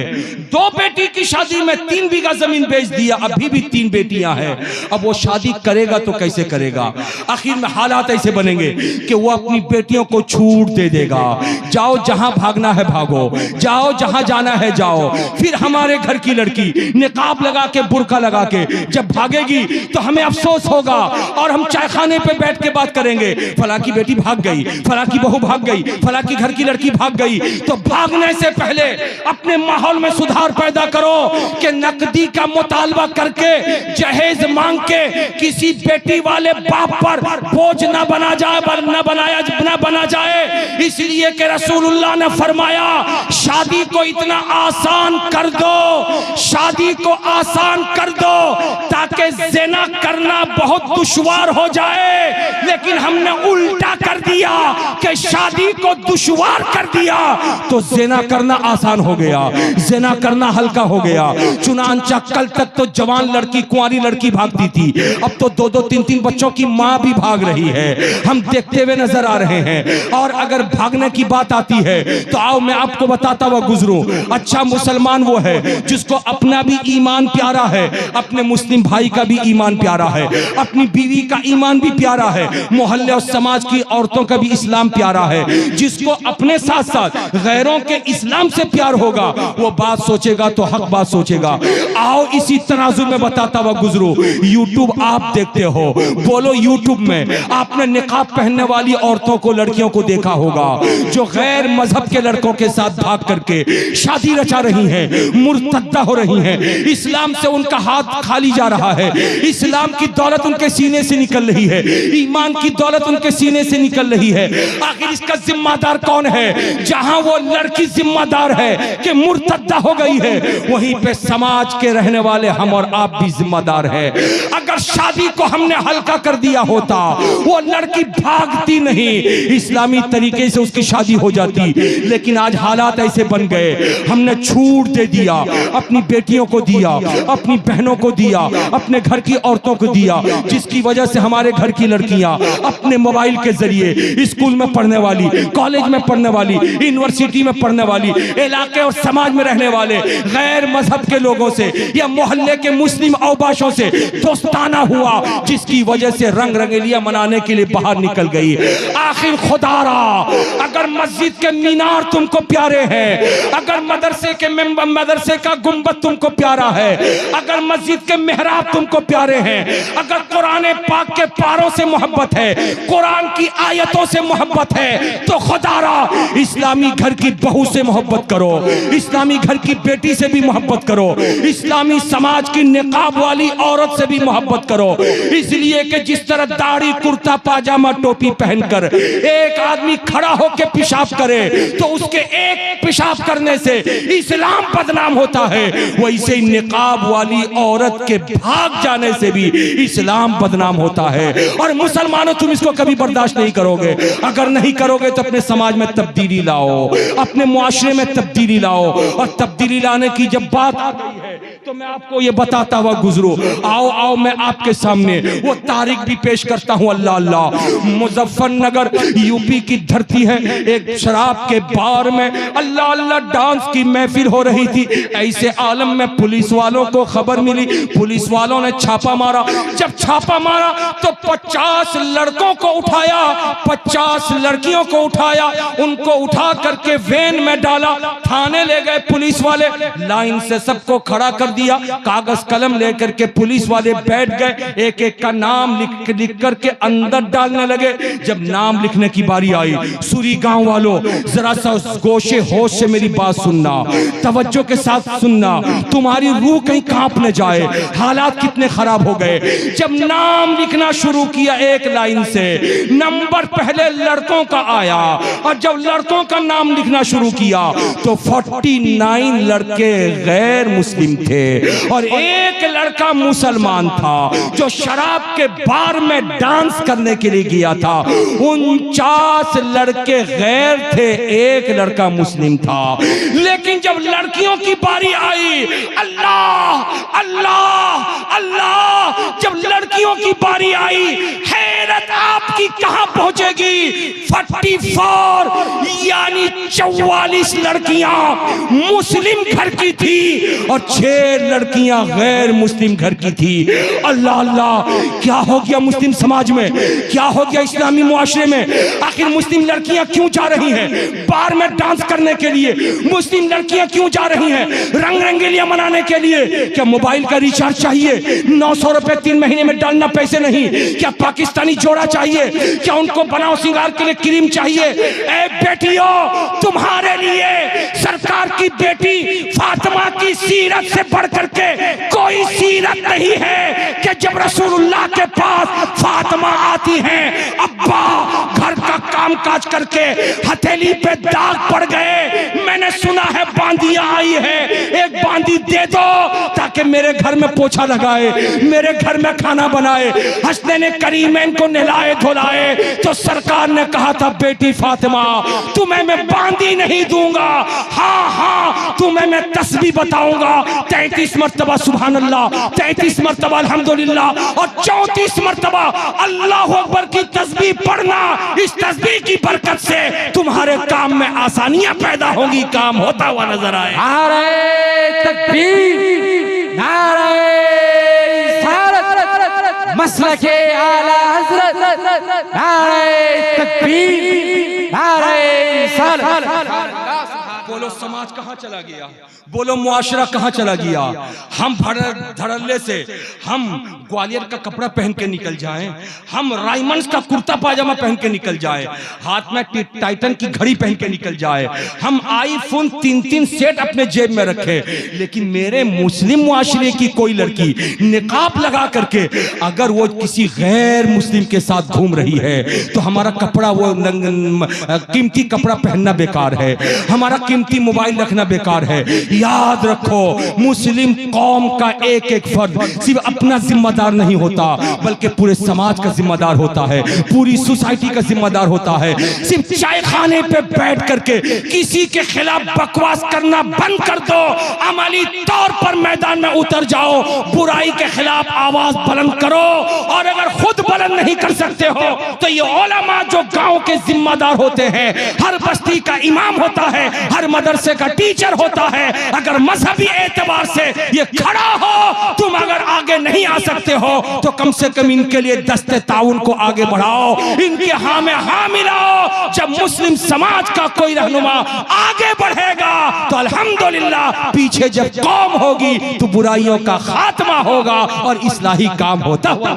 2 बेटी की शादी में 3 बीघा जमीन बेच दिया, अभी भी 3 बेटियां हैं। अब वो शादी करेगा तो कैसे करेगा? आखिर में हालात ऐसे बनेंगे कि वो अपनी बेटियों को छूट दे देगा, जाओ जहां भागना है भागो, जाओ जहां जाना है जाओ। फिर हमारे घर की लड़की निकाब लगा के, बुर्का लगा के जब भागेगी तो हमें अफसोस होगा और हम चाय खाने पे बैठ के बात करेंगे, फला की बेटी भाग गई, फला की बहू भाग गई, फला की घर की लड़की भाग गई। तो भागने से पहले अपने माहौल में सुधार पैदा करो कि नकदी का मुतालबा करके, जहेज मांग के किसी बेटी वाले बाप पर बोझ न बना जाए, न बना जाए। इसलिए कि रसूलुल्लाह ने फरमाया, शादी को इतना आसान कर दो, शादी को आसान कर दो ताकि ज़िना करना बहुत दुश्वार हो जाए, लेकिन हमने उल्टा कर दिया कि शादी को दुश्वार कर दिया तो ज़िना करना आसान हो गया, ज़िना करना हल्का हो गया। चुनांचा कल तक तो जवान लड़की, कुंवारी लड़की भागती थी, अब तो 2-2, 3-3 बच्चों की माँ भी भाग रही है। हम देखते हुए नजर आ रहे हैं। और अगर भागने की बात आती है तो आओ मैं आपको बताता हुआ गुजरूं। अच्छा मुसलमान वो है जिसको अपना भी ईमान प्यारा है, अपने मुस्लिम भाई का भी ईमान प्यारा है, अपनी बीवी का ईमान भी प्यारा है, मोहल्ले और समाज की औरतों का भी इस्लाम प्यारा है। जिसको अपने साथ साथ गैरों के इस्लाम से प्यार होगा वो बात सोचेगा तो हक बात सोचेगा। आओ इसी तराजू में बताता हुआ गुजरूं। यूट्यूब आप देखते हो, बोलो यूट्यूब में आपने निकाब पहनने वाली औरतों को, लड़कियों को देखा होगा जो गैर मजहब के लड़कों के साथ भाग करके शादी रचा रही हैं, मुर्तद्दा हो रही हैं, इस्लाम से उनका हाथ खाली जा रहा है, इस्लाम की दौलत उनके सीने से निकल रही है, ईमान की दौलत उनके सीने से निकल रही है। आखिर इसका जिम्मेदार कौन है? जहां वो लड़की जिम्मेदार है कि मुर्तद्दा हो गई है, वहीं पे समाज के रहने वाले हम और आप भी जिम्मेदार है। अगर शादी को हमने हल्का कर दिया होता, वो लड़की भागती नहीं, इस्लामी तरीके से उसकी शादी हो जाती। लेकिन आज हालात ऐसे बन गए, हमने छूट दे दिया, अपनी बेटियों को दिया, अपनी बहनों को दिया, अपने घर की औरतों को दिया, जिसकी वजह से हमारे घर की लड़कियां अपने मोबाइल के जरिए स्कूल में पढ़ने वाली, कॉलेज में पढ़ने वाली, यूनिवर्सिटी में पढ़ने वाली, इलाके और समाज में रहने वाले गैर मजहब के लोगों से या मोहल्ले के मुस्लिम औबाशों से दोस्ताना हुआ, जिसकी वजह से रंग रंगेलियां मनाने के लिए बाहर निकल गई। आखिर खुदारा, अगर मस्जिद के मीनार तुमको प्यारे हैं, अगर मदरसे का गुंबद तुमको प्यारा है, अगर मस्जिद के मेहराब तुमको प्यारे हैं, अगर कुरान पाक के पारों से मोहब्बत है, कुरान की आयतों से मोहब्बत है, तो खुदारा इस्लामी घर की बहू से मोहब्बत करो, इस्लामी घर की बेटी से भी मोहब्बत करो, इस्लामी समाज की निकाब वाली औरत से भी मोहब्बत करो। इसलिए कि जिस तरह दाढ़ी, कुर्ता, पाजामा, टोपी पहनकर एक आदमी खड़ा होकर पेशाब करे तो उसके एक पेशाब करने से इस्लाम बदनाम होता है, वैसे ही निकाब वाली औरत के भाग जाने से भी इस्लाम बदनाम होता है। और मुसलमानों, तुम इसको कभी बर्दाश्त नहीं करोगे। अगर नहीं करोगे तो अपने समाज में तब्दीली लाओ, अपने मुआशरे में तब्दीली लाओ। और तब्दीली लाने की जब बात आ गई है तो मैं आपको ये बताता हुआ गुजरूं। आओ मैं आपके सामने वो तारीख भी पेश करता हूं। अल्लाह अल्लाह, मुजफ्फरनगर यूपी की धरती है। एक शराब के बार में अल्लाह अल्लाह डांस की महफिल हो रही थी। ऐसे आलम में पुलिस वालों को खबर मिली, पुलिस वालों ने छापा मारा। जब छापा मारा तो 50 लड़कों को उठाया, 50 लड़कियों को उठाया, उनको उठा करके वैन में डाला, थाने ले गए पुलिस वाले, लाइन से सबको खड़ा कर दिया, कागज कलम लेकर के पुलिस वाले बैठ गए, एक एक का नाम लिख करके अंदर डालने लगे। जब नाम लिखने की बारी आई, सूरी गांव वालों जरा सा गोशे होश से मेरी बात सुनना, तवज्जो के साथ सुनना, तुम्हारी रूह कहीं कांप न जाए, हालात कितने खराब हो गए। जब नाम लिखना शुरू किया एक लाइन से, नंबर पहले लड़कों का आया, और जब लड़कों का नाम लिखना शुरू किया तो 49 लड़के गैर मुस्लिम थे और एक लड़का मुसलमान था जो शराब के बार में डांस करने के लिए गया था। 49 लड़के गैर थे, एक लड़का मुस्लिम था। लेकिन जब लड़कियों की बारी आई, अल्लाह अल्लाह अल्लाह, जब लड़कियों की बारी आई, हैरत आपकी कहां पहुंचेगी। 44 यानी 44 लड़कियां मुस्लिम घर की थी और 6 लड़कियां गैर मुस्लिम घर की थी। अल्लाह अल्लाह, क्या हो गया मुस्लिम समाज में, क्या हो गया इस्लामी मुआशरे में। आखिर मुस्लिम लड़कियां क्यों जा रही हैं बार में डांस करने के लिए? मुस्लिम लड़कियां क्यों जा रही हैं रंग रंगेलियां मनाने के लिए? क्या मोबाइल का रिचार्ज चाहिए? 900 रुपए 3 महीने में डालना पैसे नहीं? क्या पाकिस्तानी जोड़ा चाहिए? क्या उनको बनाओ सिंगार के लिए क्रीम चाहिए? ए बेटियों, तुम्हारे लिए सरकार की बेटी फातिमा की सीरत से बढ़कर के कोई सीरत नहीं है कि जब रसूलुल्लाह के पास फातिमा आती हैं, अब्बा घर का काम काम काज करके हथेली पे दाग पड़ गए। मैंने सुना है बांदियां आई है, एक बांदी दे दो ताकि मेरे घर में पोछा लगाए, मेरे घर में खाना बनाए, हसनैन करीमैन को नहलाए धुलाए। तो सरकार ने कहा था बेटी फातिमा तुम्हें मैं बांदी नहीं दूंगा, हाँ हाँ तुम्हें मैं तस्बीह बताऊंगा। 33 मरतबा सुभान अल्लाह, 33 मरतबा अल्हम्दुलिल्लाह और 34 मरतबा अल्लाह अकबर की तस्बीह पढ़ना। इस तस्बीह की बरकत से तुम्हारे काम में आसानियां पैदा होंगी, काम होता हुआ नजर आए। नारे तकबीर, नारे रिसालत, मसलके आला हज़रत, नारे तकबीर, नारे रिसालत। बोलो समाज कहाँ चला गया, बोलो मुआशरा कहाँ चला गया। हम धड़ल्ले से हम ग्वालियर का कपड़ा पहन के निकल जाएं, हम रायमंड्स का कुर्ता पाजामा पहन के निकल जाए, हाथ में टाइटन की घड़ी पहन के निकल जाए, हम आईफोन 3-3 सेट अपने जेब में रखे, लेकिन मेरे मुस्लिम मुआशरे की कोई लड़की निकाब लगा करके अगर वो किसी गैर मुस्लिम के साथ घूम रही है तो हमारा कपड़ा, वो कीमती कपड़ा पहनना बेकार है, हमारा कीमती मोबाइल रखना बेकार है। याद रखो मुस्लिम कौम का एक एक फर्द सिर्फ अपना जिम्मेदार नहीं होता बल्कि पूरे समाज का जिम्मेदार होता है, पूरी सोसाइटी का जिम्मेदार होता है। सिर्फ चाय खाने पे बैठ करके किसी के खिलाफ बकवास करना बंद कर दो, अमली तौर पर मैदान में उतर जाओ, बुराई के खिलाफ आवाज बुलंद करो। और अगर खुद बुलंद नहीं कर सकते हो तो ये उलमा जो गांव के जिम्मेदार होते हैं, हर बस्ती का इमाम होता है, हर मदरसे का टीचर होता है, अगर मजहबी एतबार से ये खड़ा हो, तुम अगर आगे नहीं आ सकते हो तो कम से कम इनके लिए दस्ते ताउन को आगे बढ़ाओ, इनके हाँ में हाँ मिलाओ। जब मुस्लिम समाज का कोई रहनुमा आगे बढ़ेगा तो अल्हम्दुलिल्लाह, पीछे जब कौम होगी तो बुराइयों का खात्मा होगा और इस्लाही काम होता हुआ।